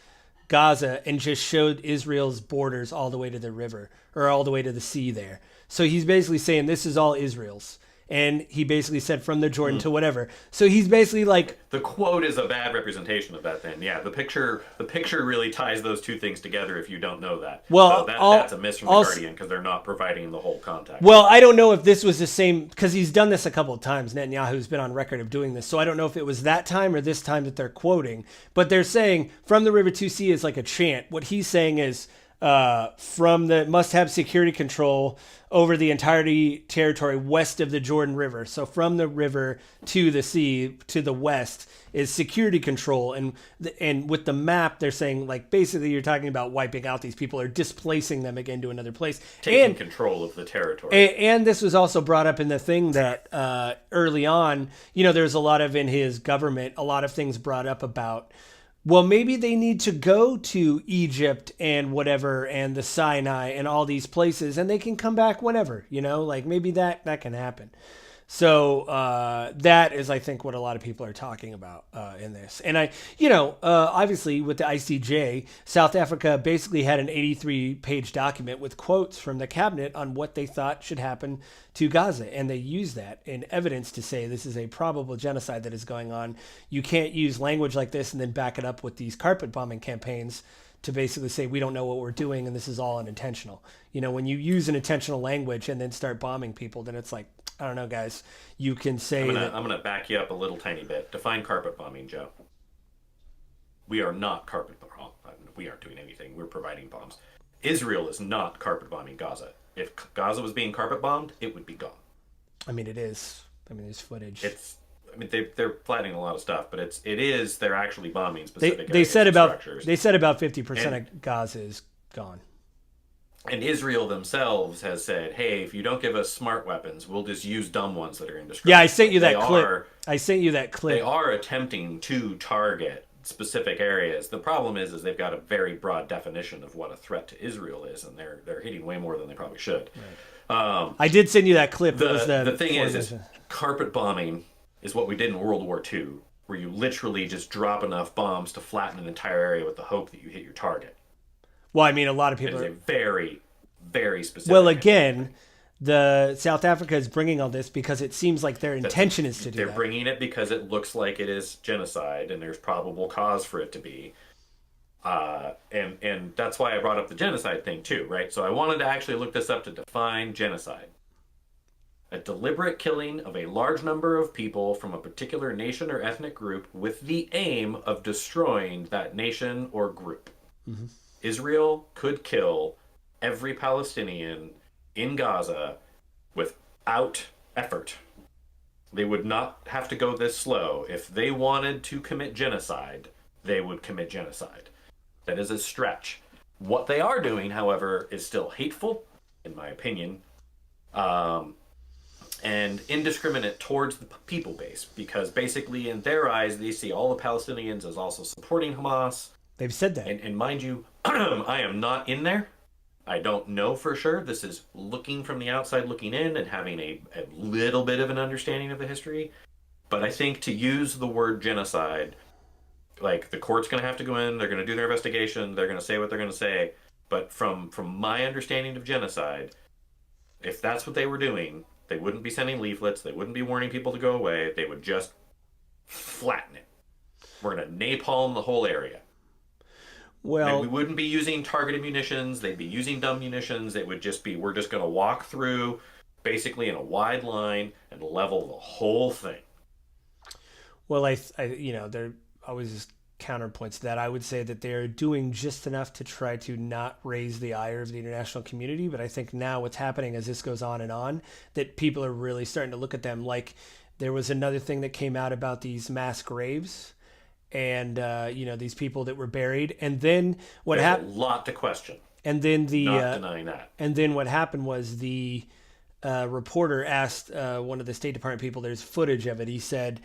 Gaza and just showed Israel's borders all the way to the river or all the way to the sea there. So he's basically saying this is all Israel's. And he basically said from the Jordan to whatever. So he's basically like, The quote is a bad representation of that. Then, yeah, the picture really ties those two things together. If you don't know that, Well, so all- that's a miss from the also- Guardian because they're not providing the whole context. well, I don't know if this was the same, because he's done this a couple of times. Netanyahu's been on record of doing this. So I don't know if it was that time or this time that they're quoting. But they're saying from the river to sea is like a chant. What he's saying is from the must have security control over the entirety territory west of the Jordan River. So from the river to the sea to the west is security control. And with the map, they're saying like basically you're talking about wiping out these people or displacing them again to another place. Taking control of the territory. And this was also brought up in the thing that early on, there's a lot of in his government, a lot of things brought up about, well, maybe they need to go to Egypt and whatever and the Sinai and all these places and they can come back whenever, like maybe that can happen. So that is, I think, what a lot of people are talking about in this. And obviously with the ICJ, South Africa basically had an 83-page document with quotes from the cabinet on what they thought should happen to Gaza. And they used that in evidence to say this is a probable genocide that is going on. You can't use language like this and then back it up with these carpet bombing campaigns to basically say we don't know what we're doing and this is all unintentional. When you use an intentional language and then start bombing people, then it's like, I don't know, guys. You can say I'm gonna back you up a little tiny bit. Define carpet bombing, Joe. We are not carpet bombing. We aren't doing anything. We're providing bombs. Israel is not carpet bombing Gaza. If Gaza was being carpet bombed, it would be gone. I mean, it is. I mean, there's footage. They're flattening a lot of stuff, but they're actually bombing specific. They said about structures. 50% of Gaza is gone. And Israel themselves has said, hey, if you don't give us smart weapons, we'll just use dumb ones that are indestructible. Yeah, I sent you that clip. They are attempting to target specific areas. The problem is they've got a very broad definition of what a threat to Israel is, and they're hitting way more than they probably should. Right. I did send you that clip. The thing is carpet bombing is what we did in World War II, where you literally just drop enough bombs to flatten an entire area with the hope that you hit your target. Well, I mean, a lot of people are very, very specific. Well, again, the South Africa is bringing all this because it seems like their intention is to do that. They're bringing it because it looks like it is genocide, and there's probable cause for it to be. And that's why I brought up the genocide thing too, right? So I wanted to actually look this up to define genocide. A deliberate killing of a large number of people from a particular nation or ethnic group with the aim of destroying that nation or group. Mm-hmm. Israel could kill every Palestinian in Gaza without effort. They would not have to go this slow. If they wanted to commit genocide, they would commit genocide. That is a stretch. What they are doing, however, is still hateful, in my opinion, and indiscriminate towards the people base, because basically in their eyes, they see all the Palestinians as also supporting Hamas. They've said that. And mind you, I am not in there. I don't know for sure. This is looking from the outside, looking in, and having a little bit of an understanding of the history. But I think to use the word genocide, like the court's going to have to go in, they're going to do their investigation, they're going to say what they're going to say. But from my understanding of genocide, if that's what they were doing, they wouldn't be sending leaflets, they wouldn't be warning people to go away, they would just flatten it. We're going to napalm the whole area. Well, we wouldn't be using targeted munitions. They'd be using dumb munitions. It would just be, we're just going to walk through basically in a wide line and level the whole thing. Well, there always is counterpoints to that. I would say that they're doing just enough to try to not raise the ire of the international community. But I think now what's happening as this goes on, that people are really starting to look at them. Like there was another thing that came out about these mass graves. And these people that were buried, and then what happened? A lot to question. And then not denying that. And then what happened was the reporter asked one of the State Department people. There's footage of it. He said,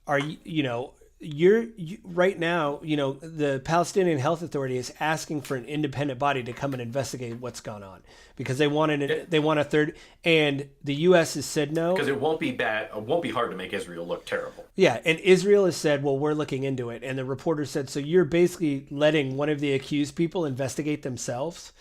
"Are you right now, the Palestinian Health Authority is asking for an independent body to come and investigate what's gone on because they want a third, and the U.S. has said no because it won't be bad. It won't be hard to make Israel look terrible. Yeah, and Israel has said, well, we're looking into it, and the reporter said, so you're basically letting one of the accused people investigate themselves.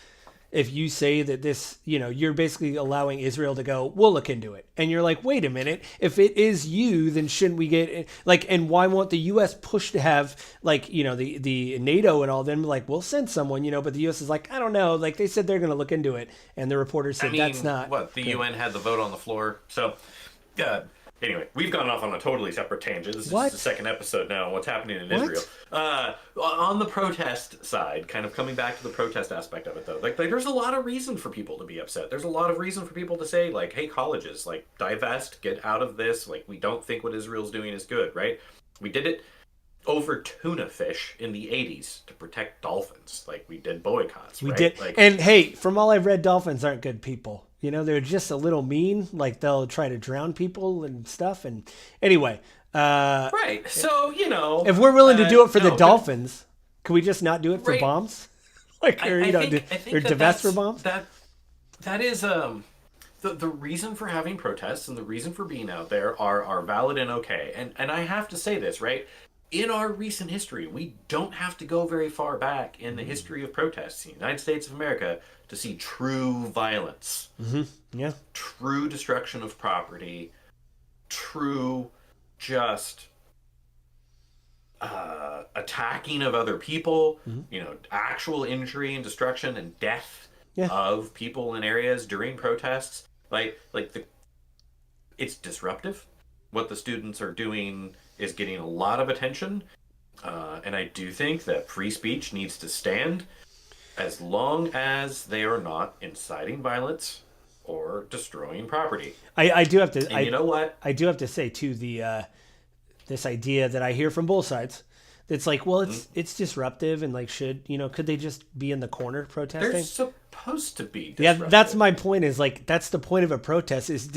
If you say that this, you're basically allowing Israel to go, we'll look into it. And you're like, wait a minute, if it is you, then shouldn't we get, and why won't the U.S. push to have, the NATO and all them, we'll send someone, but the U.S. is like, I don't know, they said they're going to look into it. And the reporter said, that's not. The UN had the vote on the floor. So, anyway, we've gone off on a totally separate tangent. This is the second episode now on what's happening in Israel. On the protest side, kind of coming back to the protest aspect of it, though, there's a lot of reason for people to be upset. There's a lot of reason for people to say, hey, colleges, divest, get out of this. We don't think what Israel's doing is good, right? We did it over tuna fish in the 80s to protect dolphins. We did boycotts, We right? did. And hey, from all I've read, dolphins aren't good people. They're just a little mean. They'll try to drown people and stuff. And anyway, right. So, if we're willing to do it for the dolphins, can we just not do it for bombs? I think or divest for bombs? That is the reason for having protests and the reason for being out there are valid and okay. And I have to say this, right? In our recent history, we don't have to go very far back in the history of protests in the United States of America to see true violence. Mm-hmm. Yeah. True destruction of property. True just attacking of other people. Mm-hmm. Actual injury and destruction and death of people in areas during protests. It's disruptive. What the students are doing is getting a lot of attention, and I do think that free speech needs to stand as long as they are not inciting violence or destroying property. I do have to. And you know what? I do have to say too, this idea that I hear from both sides. It's it's disruptive and could they just be in the corner protesting? They're supposed to be disruptive. Yeah, that's my point. Is that's the point of a protest is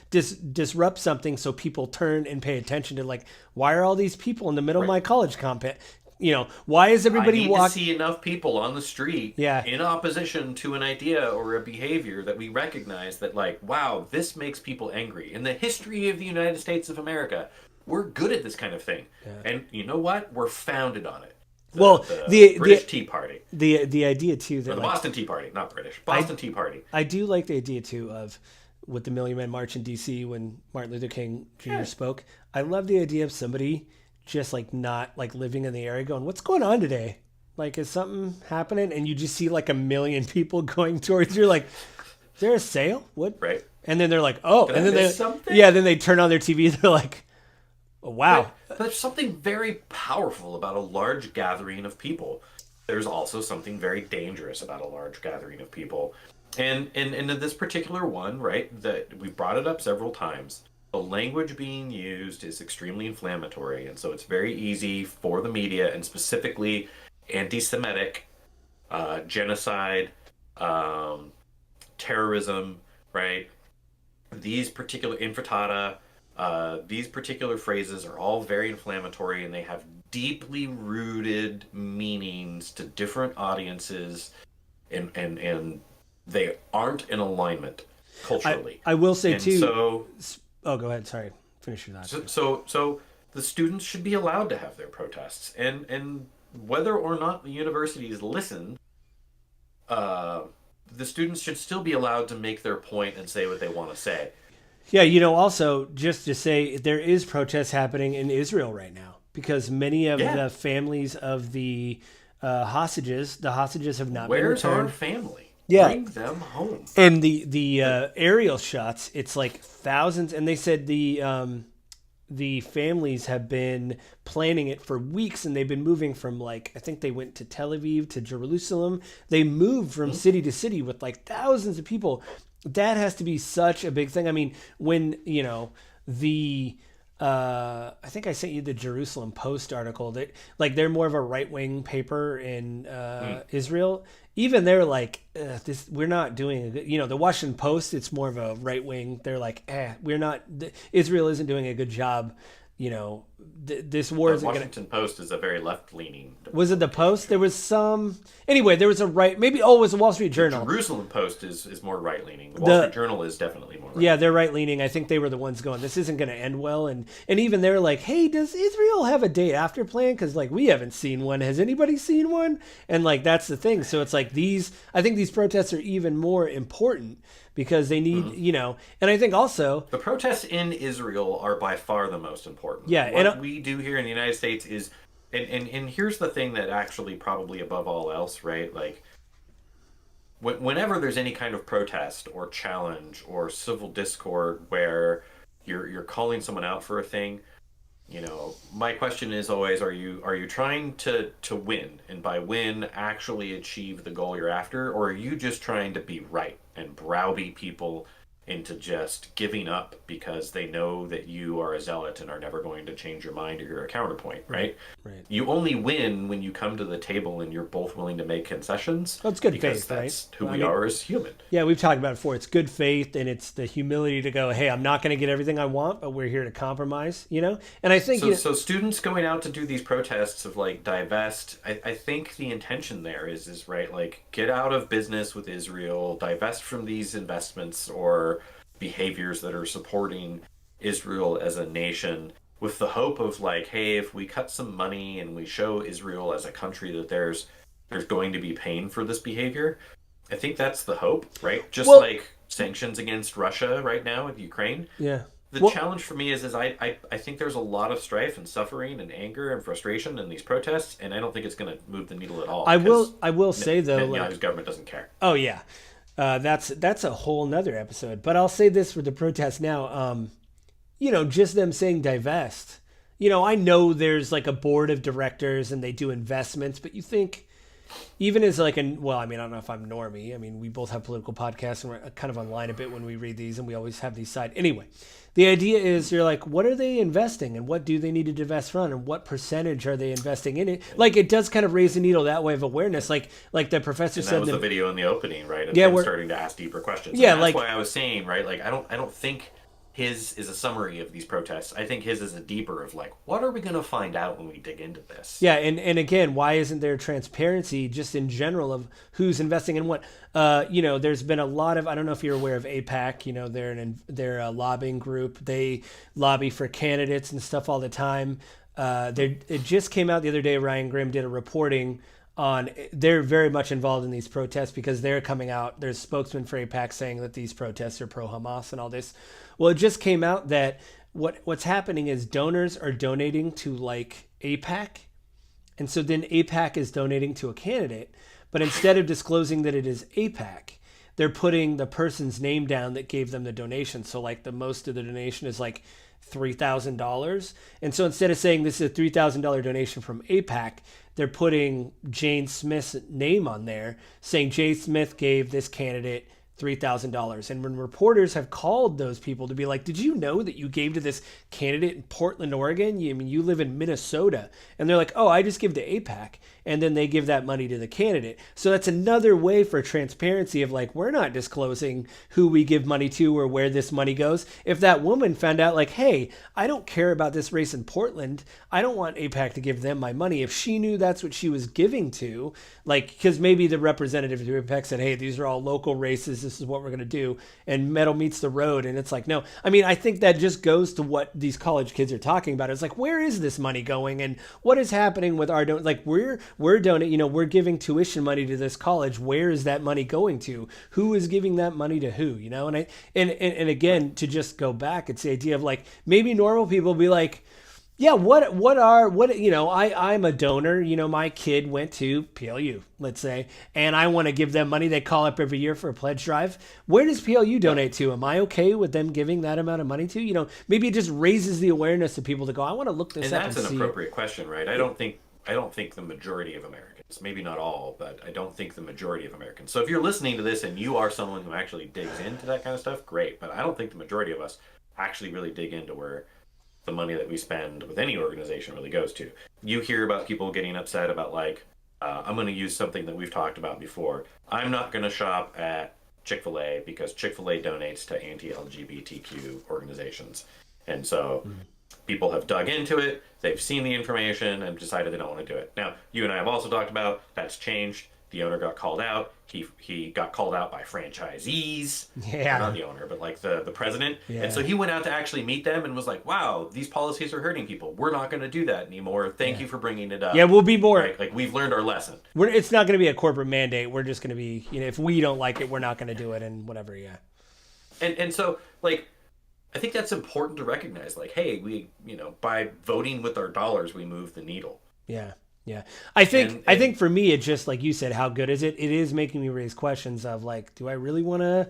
disrupt something so people turn and pay attention to why are all these people in the middle of my college campus? Why is everybody walking? I need to see enough people on the street in opposition to an idea or a behavior that we recognize that wow, this makes people angry. In the history of the United States of America, we're good at this kind of thing. Yeah. And you know what? We're founded on it. The British Tea Party. The idea too that or the Boston Tea Party, not British. Boston Tea Party. I do like the idea too of with the Million Man March in DC when Martin Luther King Jr. spoke. I love the idea of somebody just not living in the area going, what's going on today? Is something happening? And you just see a million people going towards you. Is there a sale? What? Right. And then they're like, oh, Did and I then miss something? then they turn on their TV. They're like, oh, wow. But there's something very powerful about a large gathering of people. There's also something very dangerous about a large gathering of people. And in this particular one, right, that we brought it up several times, the language being used is extremely inflammatory. And so it's very easy for the media, and specifically anti-Semitic, genocide, terrorism, right? These particular infratata, these particular phrases are all very inflammatory, and they have deeply rooted meanings to different audiences, and they aren't in alignment culturally. I will say and too. So, go ahead. Sorry, finish your thought. So the students should be allowed to have their protests, and whether or not the universities listen, the students should still be allowed to make their point and say what they want to say. Yeah, also, just to say, there is protests happening in Israel right now because many of the families of the hostages have not been returned. Where's our family? Yeah. Bring them home. And the aerial shots, it's thousands, and they said the families have been planning it for weeks, and they've been moving from I think they went to Tel Aviv to Jerusalem. They moved from city to city with thousands of people. That has to be such a big thing. I mean, when the I think I sent you the Jerusalem Post article that they're more of a right-wing paper in Israel. Even they're this, we're not doing a good, the Washington Post, it's more of a right wing. They're we're not, Israel isn't doing a good job, this war The isn't going to. Washington Post is a very left-leaning. Was it the Post? There was some. Anyway, there was a right. Maybe. Oh, it was the Wall Street Journal. Jerusalem Post is more right-leaning. The Wall Street Journal is definitely more right-leaning. Yeah, they're right leaning. I think they were the ones going, this isn't going to end well. And even they're like, hey, does Israel have a day after plan? Because like we haven't seen one. Has anybody seen one? And like that's the thing. So it's like I think these protests are even more important because they need, and I think also the protests in Israel are by far the most important. Yeah, what we do here in the United States is, and here's the thing that actually probably above all else, right? Like, whenever there's any kind of protest or challenge or civil discord where you're calling someone out for a thing, my question is always, are you trying to win, and by win actually achieve the goal you're after, or are you just trying to be right and browbeat people into just giving up because they know that you are a zealot and are never going to change your mind or you're a counterpoint, right? Right. You only win when you come to the table and you're both willing to make concessions. Well, it's good because faith, that's right? who we are as human. Yeah, we've talked about it before. It's good faith, and it's the humility to go, hey, I'm not going to get everything I want, but we're here to compromise, And I think... So students going out to do these protests of, like, divest, I think the intention there is right, like, get out of business with Israel, divest from these investments or behaviors that are supporting Israel as a nation, with the hope of, like, hey, if we cut some money and we show Israel as a country that there's going to be pain for this behavior. I think that's the hope, right? Just like sanctions against Russia right now with Ukraine. Yeah. The challenge for me is I think there's a lot of strife and suffering and anger and frustration in these protests, and I don't think it's going to move the needle at all. I will say though, Netanyahu's government doesn't care. Oh yeah, that's a whole nother episode. But I'll say this for the protests now. Just them saying divest. I know there's like a board of directors and they do investments, but you think, even as like I don't know if I'm normie. I mean, we both have political podcasts and we're kind of online a bit when we read these, and we always have these side. Anyway, the idea is you're like, what are they investing and what do they need to divest from and what percentage are they investing in it? Like, it does kind of raise the needle that way of awareness. Like the professor and said. That was the video in the opening, right? Of we're starting to ask deeper questions. Yeah, and that's why I was saying, right? Like, I don't think his is a summary of these protests. I think his is a deeper of like, what are we going to find out when we dig into this? Yeah, and again, why isn't there transparency just in general of who's investing in what? There's been a lot of, I don't know if you're aware of AIPAC. They're a lobbying group. They lobby for candidates and stuff all the time. It just came out the other day. Ryan Grimm did a reporting on. They're very much involved in these protests because they're coming out. There's spokesman for AIPAC saying that these protests are pro-Hamas and all this. Well, it just came out that what's happening is donors are donating to like AIPAC, and so then AIPAC is donating to a candidate, but instead of disclosing that it is AIPAC, they're putting the person's name down that gave them the donation. So like the most of the donation is like $3,000, and so instead of saying this is a $3,000 donation from AIPAC, they're putting Jane Smith's name on there, saying Jane Smith gave this candidate $3,000. And when reporters have called those people to be like, did you know that you gave to this candidate in Portland, Oregon? You live in Minnesota. And they're like, oh, I just give to AIPAC. And then they give that money to the candidate. So that's another way for transparency of like, we're not disclosing who we give money to or where this money goes. If that woman found out like, hey, I don't care about this race in Portland, I don't want AIPAC to give them my money. If she knew that's what she was giving to, like, because maybe the representative of AIPAC said, hey, these are all local races. This is what we're going to do. And metal meets the road. And it's like, no, I mean, I think that just goes to what these college kids are talking about. It's like, where is this money going? And what is happening with our like we're donating, we're giving tuition money to this college. Where is that money going to? Who is giving that money to who? And again, to just go back, it's the idea of like, maybe normal people be like, yeah, I'm a donor, my kid went to PLU, let's say, and I want to give them money. They call up every year for a pledge drive. Where does PLU donate to? Am I okay with them giving that amount of money to? Maybe it just raises the awareness of people to go, I want to look this up and see. And that's an appropriate question, right? I don't think the majority of Americans, maybe not all, but I don't think the majority of Americans. So if you're listening to this and you are someone who actually digs into that kind of stuff, great. But I don't think the majority of us actually really dig into where the money that we spend with any organization really goes to. You hear about people getting upset about like, I'm going to use something that we've talked about before. I'm not going to shop at Chick-fil-A because Chick-fil-A donates to anti-LGBTQ organizations. And so People have dug into it, they've seen the information, and decided they don't want to do it. Now, you and I have also talked about that's changed. The owner got called out. He got called out by franchisees. Yeah. Or not the owner, but like the president. Yeah. And so he went out to actually meet them and was like, wow, these policies are hurting people. We're not going to do that anymore. Thank you for bringing it up. Yeah, we'll be more. Right? Like, we've learned our lesson. It's not going to be a corporate mandate. We're just going to be, if we don't like it, we're not going to do it, and whatever. Yeah. And so, like, I think that's important to recognize. Like, hey, we, by voting with our dollars, we move the needle. Yeah. Yeah. I think for me, it's just like you said, how good is it? It is making me raise questions of like, do I really want to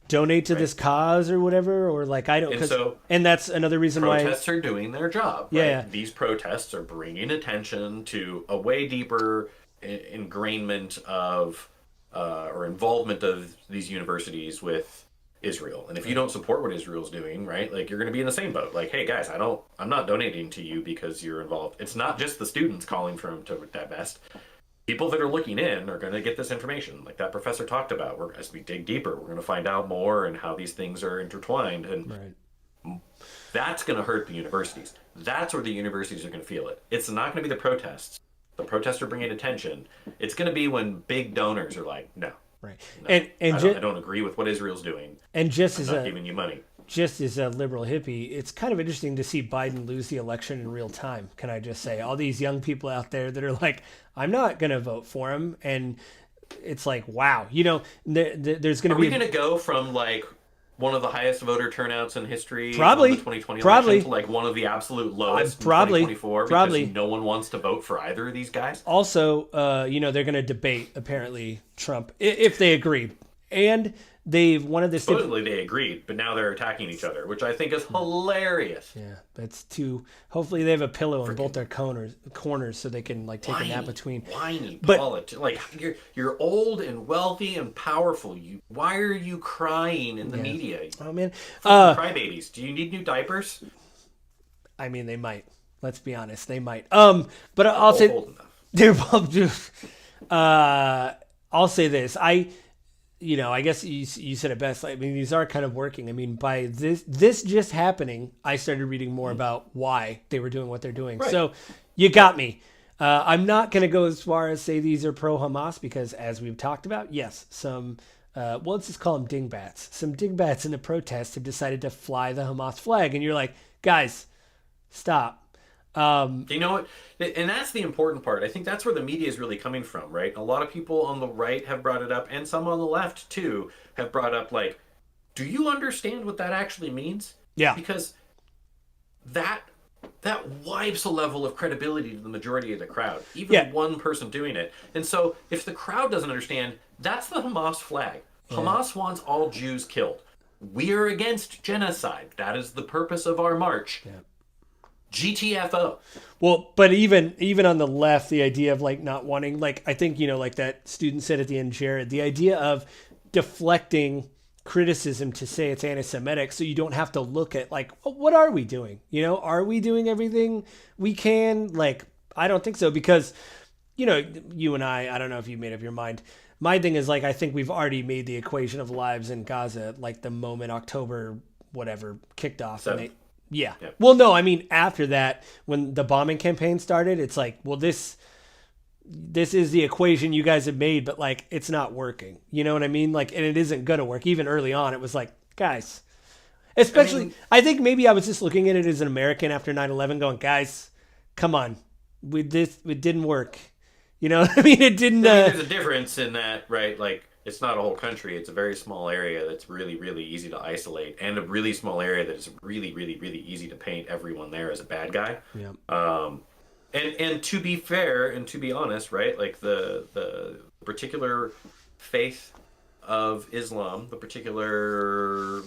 donate to this cause or whatever? Or like, I don't, and that's another reason why protests are doing their job. Yeah. Right? These protests are bringing attention to a way deeper ingrainment of, or involvement of these universities with Israel. And if you don't support what Israel's doing, right, like, you're going to be in the same boat. Like, hey guys, I'm not donating to you because you're involved. It's not just the students calling for them to divest. People that are looking in are going to get this information, like that professor talked about. As we dig deeper, we're going to find out more and how these things are intertwined, and that's going to hurt the universities. That's where the universities are going to feel it. It's not going to be the protests. The protests are bringing attention. It's going to be when big donors are like, no. Right. No, I don't agree with what Israel's doing. And just I'm not giving you money. Just as a liberal hippie, it's kind of interesting to see Biden lose the election in real time. Can I just say, all these young people out there that are like, I'm not going to vote for him. And it's like, wow, there's going to be. Are we going to go from like one of the highest voter turnouts in history, probably, the 2020 probably, election, to like one of the absolute lowest probably, in 2024 probably, because no one wants to vote for either of these guys? Also, they're going to debate, apparently, Trump, if they agree. And they've one of the supposedly they agreed, but now they're attacking each other, which I think is hilarious. Yeah, that's too. Hopefully, they have a pillow in both their corners so they can like take a nap between. Whiny politics. Like, you're old and wealthy and powerful. Why are you crying in the media? Oh man, crybabies. Do you need new diapers? I mean, they might. Let's be honest, they might. But I'll say they're both. I'll say this. I guess you said it best. I mean, these are kind of working. I mean, by this just happening, I started reading more about why they were doing what they're doing. Right. So you got me. I'm not going to go as far as say these are pro-Hamas because, as we've talked about, yes, some, let's just call them dingbats. Some dingbats in the protests have decided to fly the Hamas flag. And you're like, guys, stop. You know what? And that's the important part. I think that's where the media is really coming from, right? A lot of people on the right have brought it up, and some on the left too have brought up, like, do you understand what that actually means? Yeah. Because that wipes a level of credibility to the majority of the crowd, even one person doing it. And so if the crowd doesn't understand, that's the Hamas flag. Yeah. Hamas wants all Jews killed. We are against genocide. That is the purpose of our march. Yeah. GTFO. Well, but even on the left, the idea of like not wanting, like, I think, like that student said at the end, Jared, the idea of deflecting criticism to say it's anti-Semitic so you don't have to look at like, what are we doing? Are we doing everything we can? Like, I don't think so because, you and I don't know if you made up your mind. My thing is like, I think we've already made the equation of lives in Gaza, like the moment October, whatever, kicked off. And yeah. Yep. Well, no, I mean, after that, when the bombing campaign started, it's like, well, this is the equation you guys have made, but like, it's not working. You know what I mean? Like, and it isn't going to work. Even early on, it was like, guys, especially, I think maybe I was just looking at it as an American after 9/11 going, guys, come on. It didn't work. You know what I mean? It didn't. There's a difference in that, right? Like, it's not a whole country. It's a very small area that's really, really easy to isolate, and a really small area that is really, really, really easy to paint everyone there as a bad guy. Yeah. And to be fair and to be honest, right? Like the particular faith of Islam, the particular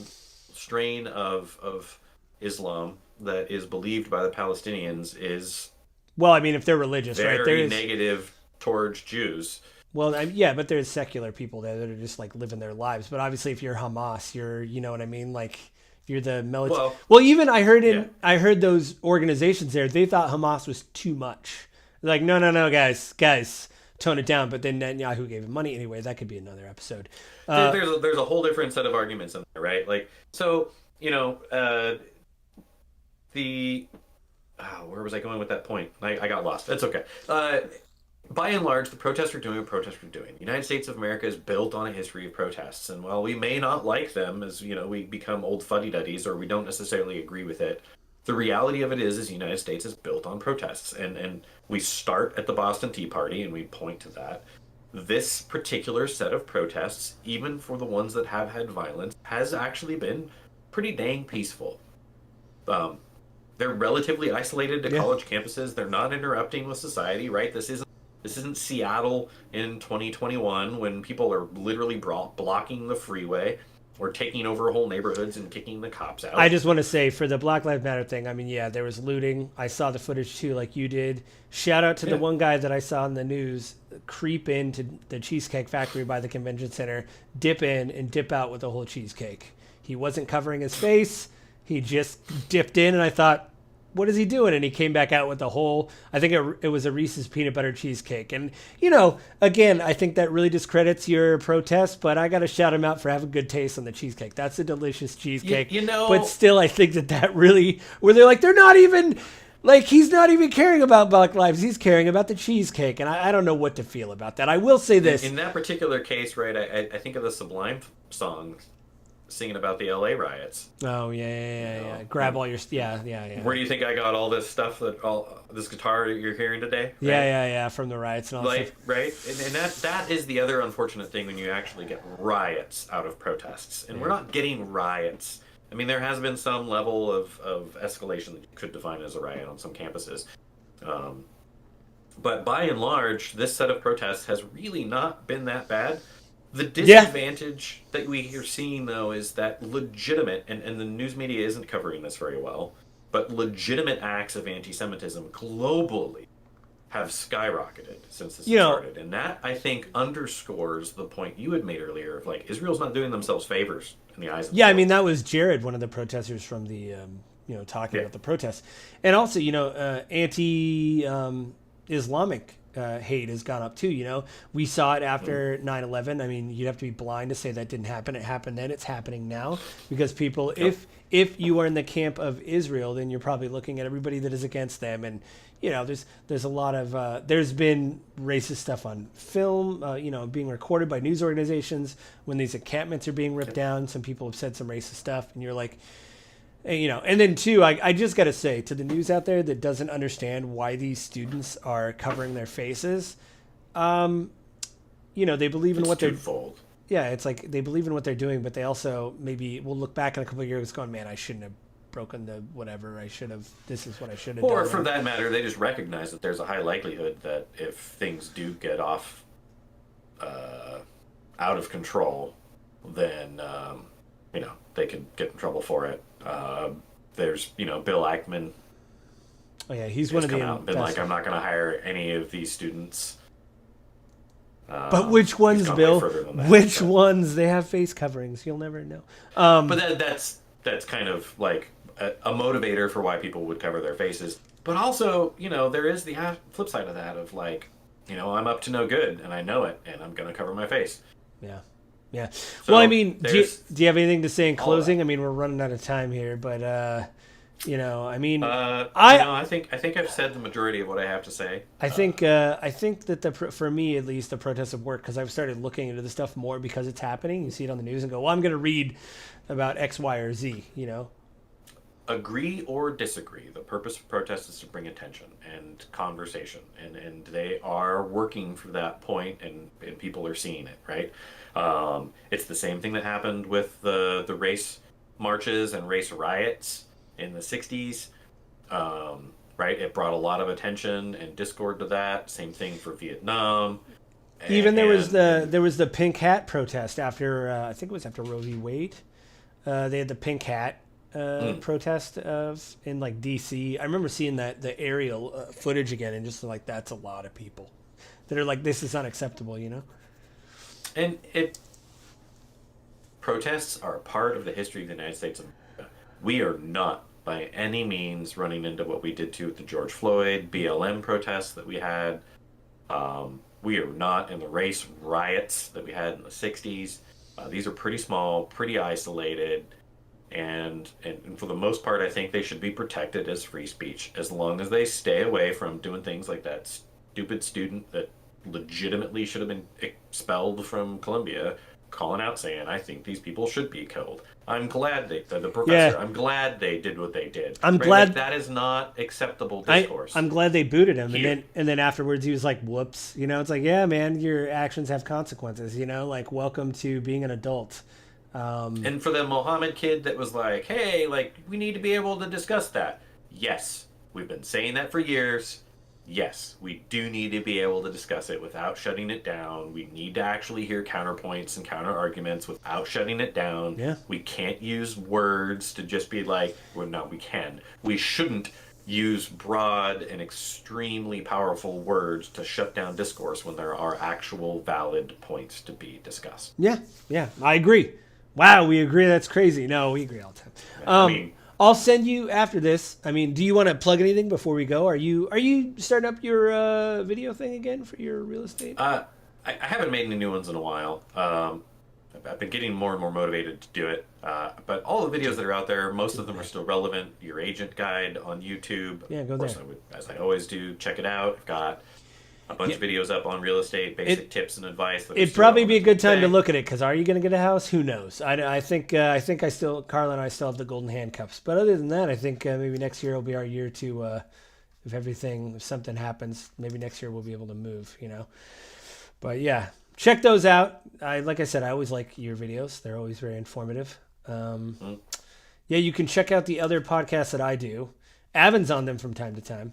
strain of Islam that is believed by the Palestinians is, well, I mean, if they're religious, very right? There is negative towards Jews. Well, yeah, but there's secular people there that are just like living their lives. But obviously, if you're Hamas, you know what I mean? Like, if you're the military. Well, even I heard those organizations there, they thought Hamas was too much. They're like, no, guys, tone it down. But then Netanyahu gave him money anyway. That could be another episode. There's a whole different set of arguments in there, right? Like, so, the where was I going with that point? I got lost. That's okay. By and large, the protests are doing what protests are doing. The United States of America is built on a history of protests, and while we may not like them, as you know, we become old fuddy-duddies or we don't necessarily agree with it, the reality of it is the United States is built on protests, and we start at the Boston Tea Party and we point to that. This particular set of protests, even for the ones that have had violence, has actually been pretty dang peaceful. Um, they're relatively isolated to Yeah. college campuses. They're not interrupting with society, right? This isn't Seattle in 2021 when people are literally blocking the freeway or taking over whole neighborhoods and kicking the cops out. I just want to say for the Black Lives Matter thing, I mean, yeah, there was looting. I saw the footage too, like you did. Shout out to the Yeah. one guy that I saw in the news creep into the Cheesecake Factory by the convention center, dip in and dip out with a whole cheesecake. He wasn't covering his face. He just dipped in, and I thought, what is he doing? And he came back out with the whole, I think it was a Reese's peanut butter cheesecake. And, you know, again, I think that really discredits your protest, but I got to shout him out for having good taste on the cheesecake. That's a delicious cheesecake. You know- But still, I think that really, where they're like, they're not even, like, he's not even caring about Black lives. He's caring about the cheesecake. And I don't know what to feel about that. I will say this. In that particular case, right, I think of the Sublime song singing about the LA riots. Oh, yeah. Grab all your, yeah. Where do you think I got all this stuff this guitar that you're hearing today? Right? Yeah, from the riots and all that Like, stuff. right? And that is the other unfortunate thing when you actually get riots out of protests. And we're not getting riots. I mean, there has been some level of escalation that you could define as a riot on some campuses. But by and large, this set of protests has really not been that bad. The disadvantage that we are seeing, though, is that legitimate, and the news media isn't covering this very well, but legitimate acts of anti-Semitism globally have skyrocketed since this started. And that, I think, underscores the point you had made earlier of, like, Israel's not doing themselves favors in the eyes of the Yeah, I world. mean, that was Jared, one of the protesters from the, talking about the protests. And also, anti-Islamic hate has gone up too. We saw it after 9/11. I mean, you'd have to be blind to say that didn't happen. It happened then. It's happening now because people, if you are in the camp of Israel, then you're probably looking at everybody that is against them. And there's a lot of there's been racist stuff on film, being recorded by news organizations when these encampments are being ripped down. Some people have said some racist stuff, and you're like. And then too, I just got to say to the news out there that doesn't understand why these students are covering their faces, they believe in what they're. Twofold. Yeah, it's like they believe in what they're doing, but they also maybe will look back in a couple of years going, man, I shouldn't have broken the whatever. This is what I should have done. Or for that matter, they just recognize that there's a high likelihood that if things do get off out of control, then they could get in trouble for it. There's Bill Ackman. Oh yeah, he's has one of the. come out and been like, I'm not going to hire any of these students. But which he's ones, gone way Bill? further than that, Which but- ones? They have face coverings. You'll never know. But that's kind of like a motivator for why people would cover their faces. But also, there is the flip side of that of like, I'm up to no good and I know it and I'm going to cover my face. Yeah. Yeah. So Well, I mean, do there's you have anything to say in all closing? that. I mean, we're running out of time here, but I mean, I think I've said the majority of what I have to say. I think that for me at least the protests have worked because I've started looking into the stuff more because it's happening. You see it on the news and go, well, I'm going to read about X, Y, or Z. Agree or disagree, the purpose of protests is to bring attention and conversation, and they are working for that point, and people are seeing it, right? It's the same thing that happened with the race marches and race riots in the 60s, right? It brought a lot of attention and discord to that. Same thing for Vietnam. Even there was the pink hat protest after I think it was after Roe v. Wade. They had the pink hat protest in like DC. I remember seeing the aerial footage again and just like that's a lot of people that are like this is unacceptable, And protests are a part of the history of the United States of America. We are not by any means running into what we did to with the George Floyd BLM protests that we had. We are not in the race riots that we had in the 60s. These are pretty small, pretty isolated. And for the most part, I think they should be protected as free speech as long as they stay away from doing things like that stupid student that legitimately should have been expelled from Columbia, calling out saying, "I think these people should be killed." I'm glad the professor. Yeah. I'm glad they did what they did. I'm Right? glad- Like, that is not acceptable discourse. I'm glad they booted him, Here. and then afterwards he was like, "Whoops," you know. It's like, yeah, man, your actions have consequences, you know. Like, welcome to being an adult. And for the Mohammed kid that was like, "Hey, like, we need to be able to discuss that." Yes, we've been saying that for years. Yes, we do need to be able to discuss it without shutting it down. We need to actually hear counterpoints and counter arguments without shutting it down. Yeah. We can't use words to just be like, well, no, we can. We shouldn't use broad and extremely powerful words to shut down discourse when there are actual valid points to be discussed. Yeah, yeah, I agree. Wow, we agree. That's crazy. No, we agree all the time. I mean, I'll send you after this. I mean, do you want to plug anything before we go? Are you starting up your video thing again for your real estate? I haven't made any new ones in a while. I've been getting more and more motivated to do it. But all the videos that are out there, most of them are still relevant. Your agent guide on YouTube. Yeah, go of course, there. I would, as I always do, check it out. I've got a bunch of videos up on real estate, basic tips and advice. That are It'd still probably be a relevant good time to today. look at it because are you going to get a house? Who knows? I think I still Carla and I still have the golden handcuffs. But other than that, I think maybe next year will be our year to if something happens, maybe next year we'll be able to move. You know. But yeah, check those out. Like I said, I always like your videos. They're always very informative. Yeah, you can check out the other podcasts that I do. Avin's on them from time to time.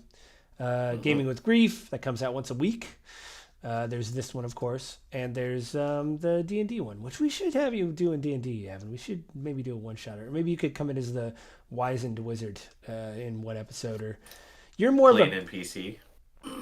Gaming with Grief, that comes out once a week. There's this one, of course, and there's the D&D one, which we should have you doing D&D, Avin. We should maybe do a one-shot, or maybe you could come in as the wizened wizard in one episode. Or you're more Playing of NPC.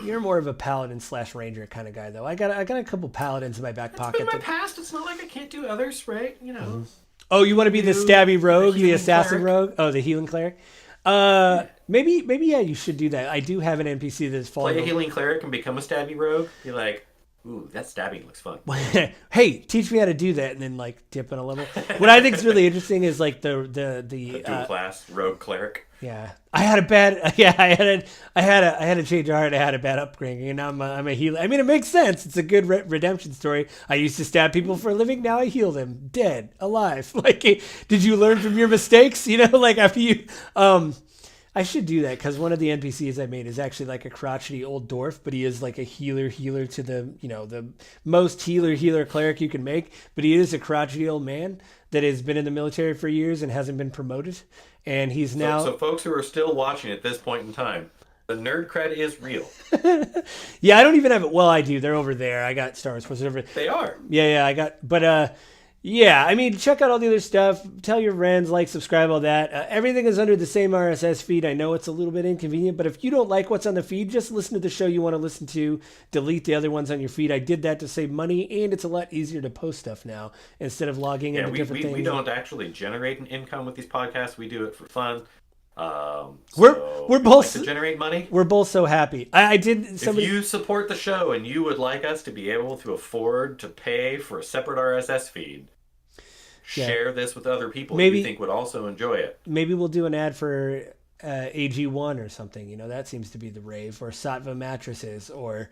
you're more of a paladin / ranger kind of guy, though. I got a couple paladins in my back It's pocket. been my that- past. It's not like I can't do others, right? You know. Oh, you want to be the stabby rogue, the healing assassin cleric. rogue? Oh, the healing cleric. Maybe yeah, you should do that. I do have an NPC that's Play a falling. healing cleric and become a stabby rogue. Be like, ooh, that stabbing looks fun. Hey, teach me how to do that, and then like dip in a level. What I think is really interesting is like the Dual class rogue cleric. yeah. I had a bad I had a change of heart. I had a bad upbringing, and now I'm a healer. I mean, it makes sense. It's a good redemption story. I used to stab people for a living. Now I heal them, dead, alive. Like, did you learn from your mistakes? You know, like after you I should do that because one of the NPCs I made is actually like a crotchety old dwarf, but he is like a healer to the, you know, the most healer cleric you can make. But he is a crotchety old man that has been in the military for years and hasn't been promoted. And he's now... So folks who are still watching at this point in time, the nerd cred is real. Yeah, I don't even have it. Well, I do. They're over there. I got Star Wars Force over. They are. Yeah, I got... But, yeah, I mean, check out all the other stuff. Tell your friends, like, subscribe, all that. Everything is under the same RSS feed. I know it's a little bit inconvenient, but if you don't like what's on the feed, just listen to the show you want to listen to. Delete the other ones on your feed. I did that to save money, and it's a lot easier to post stuff now instead of logging Yeah, into different things. we don't actually generate an income with these podcasts. We do it for fun. We're So both- we like to generate money. We're both so happy. I did... Somebody, If you support the show and you would like us to be able to afford to pay for a separate RSS feed, Yeah. share this with other people Maybe- you think would also enjoy it. maybe we'll do an ad for AG1 or something. You know, that seems to be the rave. Or Sattva mattresses, or...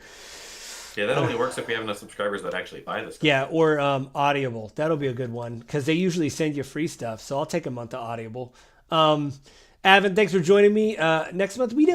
Yeah, that only works if we have enough subscribers that actually buy this stuff. Yeah, or Audible. That'll be a good one because they usually send you free stuff. So I'll take a month of Audible. Avin, thanks for joining me. Next month, we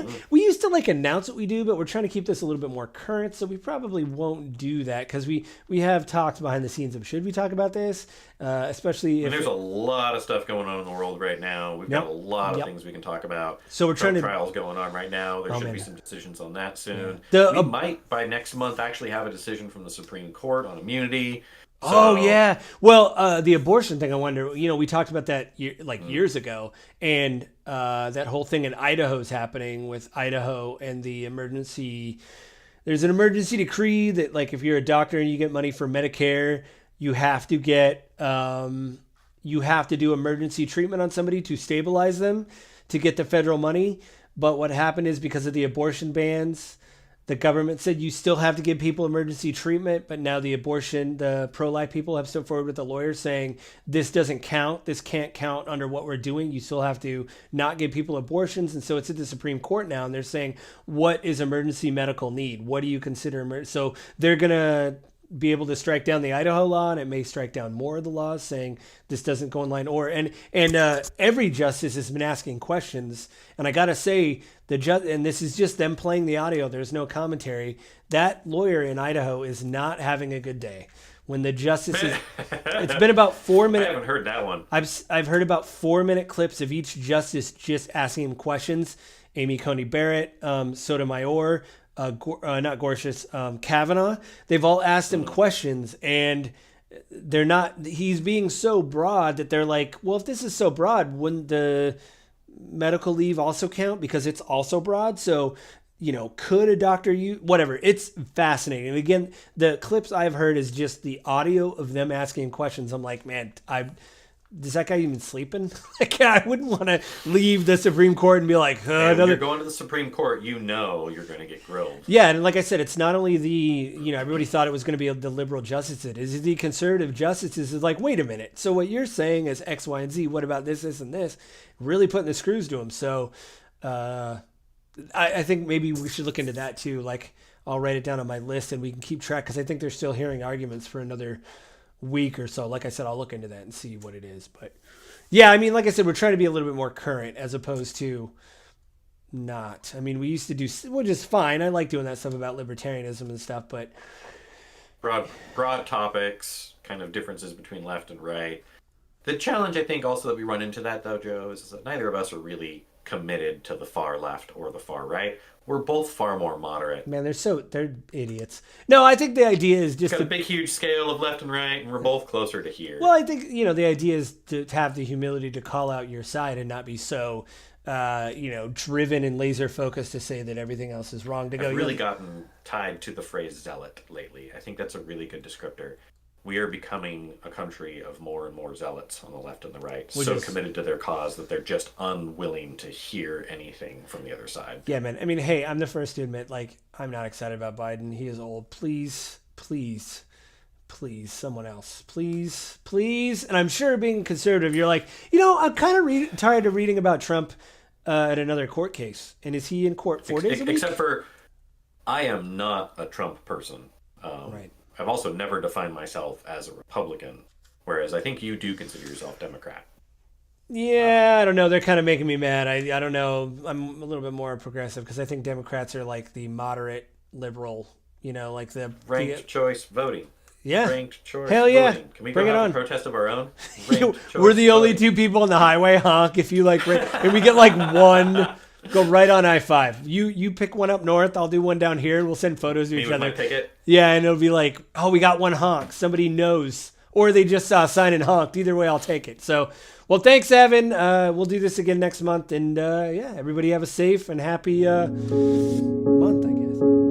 used to like announce what we do, but we're trying to keep this a little bit more current. So we probably won't do that because we have talked behind the scenes of should we talk about this, especially And if there's a lot of stuff going on in the world right now. We've got a lot of things we can talk about. So we're trying to- trials going on right now. There should man. be some decisions on that soon. The- we might by next month actually have a decision from the Supreme Court on immunity. Oh So- yeah. Well, the abortion thing. I wonder. You know, we talked about that years ago, and that whole thing in Idaho is happening with Idaho and the emergency. There's an emergency decree that, like, if you're a doctor and you get money for Medicare, you have to get you have to do emergency treatment on somebody to stabilize them to get the federal money. But what happened is because of the abortion bans, The government said you still have to give people emergency treatment, but now the pro-life people have stepped forward with the lawyers saying this doesn't count. This can't count under what we're doing. You still have to not give people abortions. And so it's at the Supreme Court now, and they're saying, what is emergency medical need? What do you consider? So they're going to be able to strike down the Idaho law, and it may strike down more of the laws saying this doesn't go in line. Every justice has been asking questions, and I gotta say and this is just them playing the audio. There's no commentary. That lawyer in Idaho is not having a good day. When the justices, it's been about 4 minutes. I haven't heard that one. I've heard about 4-minute clips of each justice just asking him questions. Amy Coney Barrett, Sotomayor, not Gorsuch, Kavanaugh. They've all asked him questions, and they're not. He's being so broad that they're like, well, if this is so broad, wouldn't the medical leave also count because it's also broad? So, could a doctor use whatever? It's fascinating. And again, the clips I've heard is just the audio of them asking questions. I'm like, man, is that guy even sleeping? Like, I wouldn't want to leave the Supreme Court and be like, when you're going to the Supreme Court, you're going to get grilled. Yeah, and like I said, it's not only everybody thought it was going to be the liberal justices. It's the conservative justices is like, wait a minute. So what you're saying is X, Y, and Z. What about this, and this? Really putting the screws to them. So I think maybe we should look into that too. Like, I'll write it down on my list and we can keep track because I think they're still hearing arguments for another week or so. Like I said, I'll look into that and see what it is. But yeah, I mean, like I said, we're trying to be a little bit more current as opposed to not. I mean, we used to do, which is fine. I like doing that stuff about libertarianism and stuff, but broad topics, kind of differences between left and right. The challenge, I think, also that we run into that, though, Joe, is that neither of us are really committed to the far left or the far right. We're both far more moderate. Man, they're idiots. No, I think the idea is just got a big, huge scale of left and right, and we're both closer to here. Well, I think, the idea is to have the humility to call out your side and not be so, driven and laser focused to say that everything else is wrong. I've really gotten tied to the phrase zealot lately. I think that's a really good descriptor. We are becoming a country of more and more zealots on the left and the right, committed to their cause that they're just unwilling to hear anything from the other side. Yeah, man. I mean, hey, I'm the first to admit, like, I'm not excited about Biden. He is old. Please, someone else. Please. And I'm sure being conservative, you're like, I'm kind of tired of reading about Trump at another court case. And is he in court 4 days a week? Except for, I am not a Trump person. Right. I've also never defined myself as a Republican, whereas I think you do consider yourself Democrat. Yeah, I don't know. They're kind of making me mad. I don't know. I'm a little bit more progressive because I think Democrats are like the moderate liberal, like the ranked choice voting. Yeah. Ranked choice Hell yeah. voting. Can we Bring go it have on. a protest of our own? We're the only two people on the highway, honk. If you like, and we get like one. Go right on I-5. You pick one up north. I'll do one down here. And we'll send photos to each other. My ticket? Yeah, and it'll be like, oh, we got one honk. Somebody knows. Or they just saw a sign and honked. Either way, I'll take it. So, well, thanks, Avin. We'll do this again next month. And, everybody have a safe and happy month, I guess.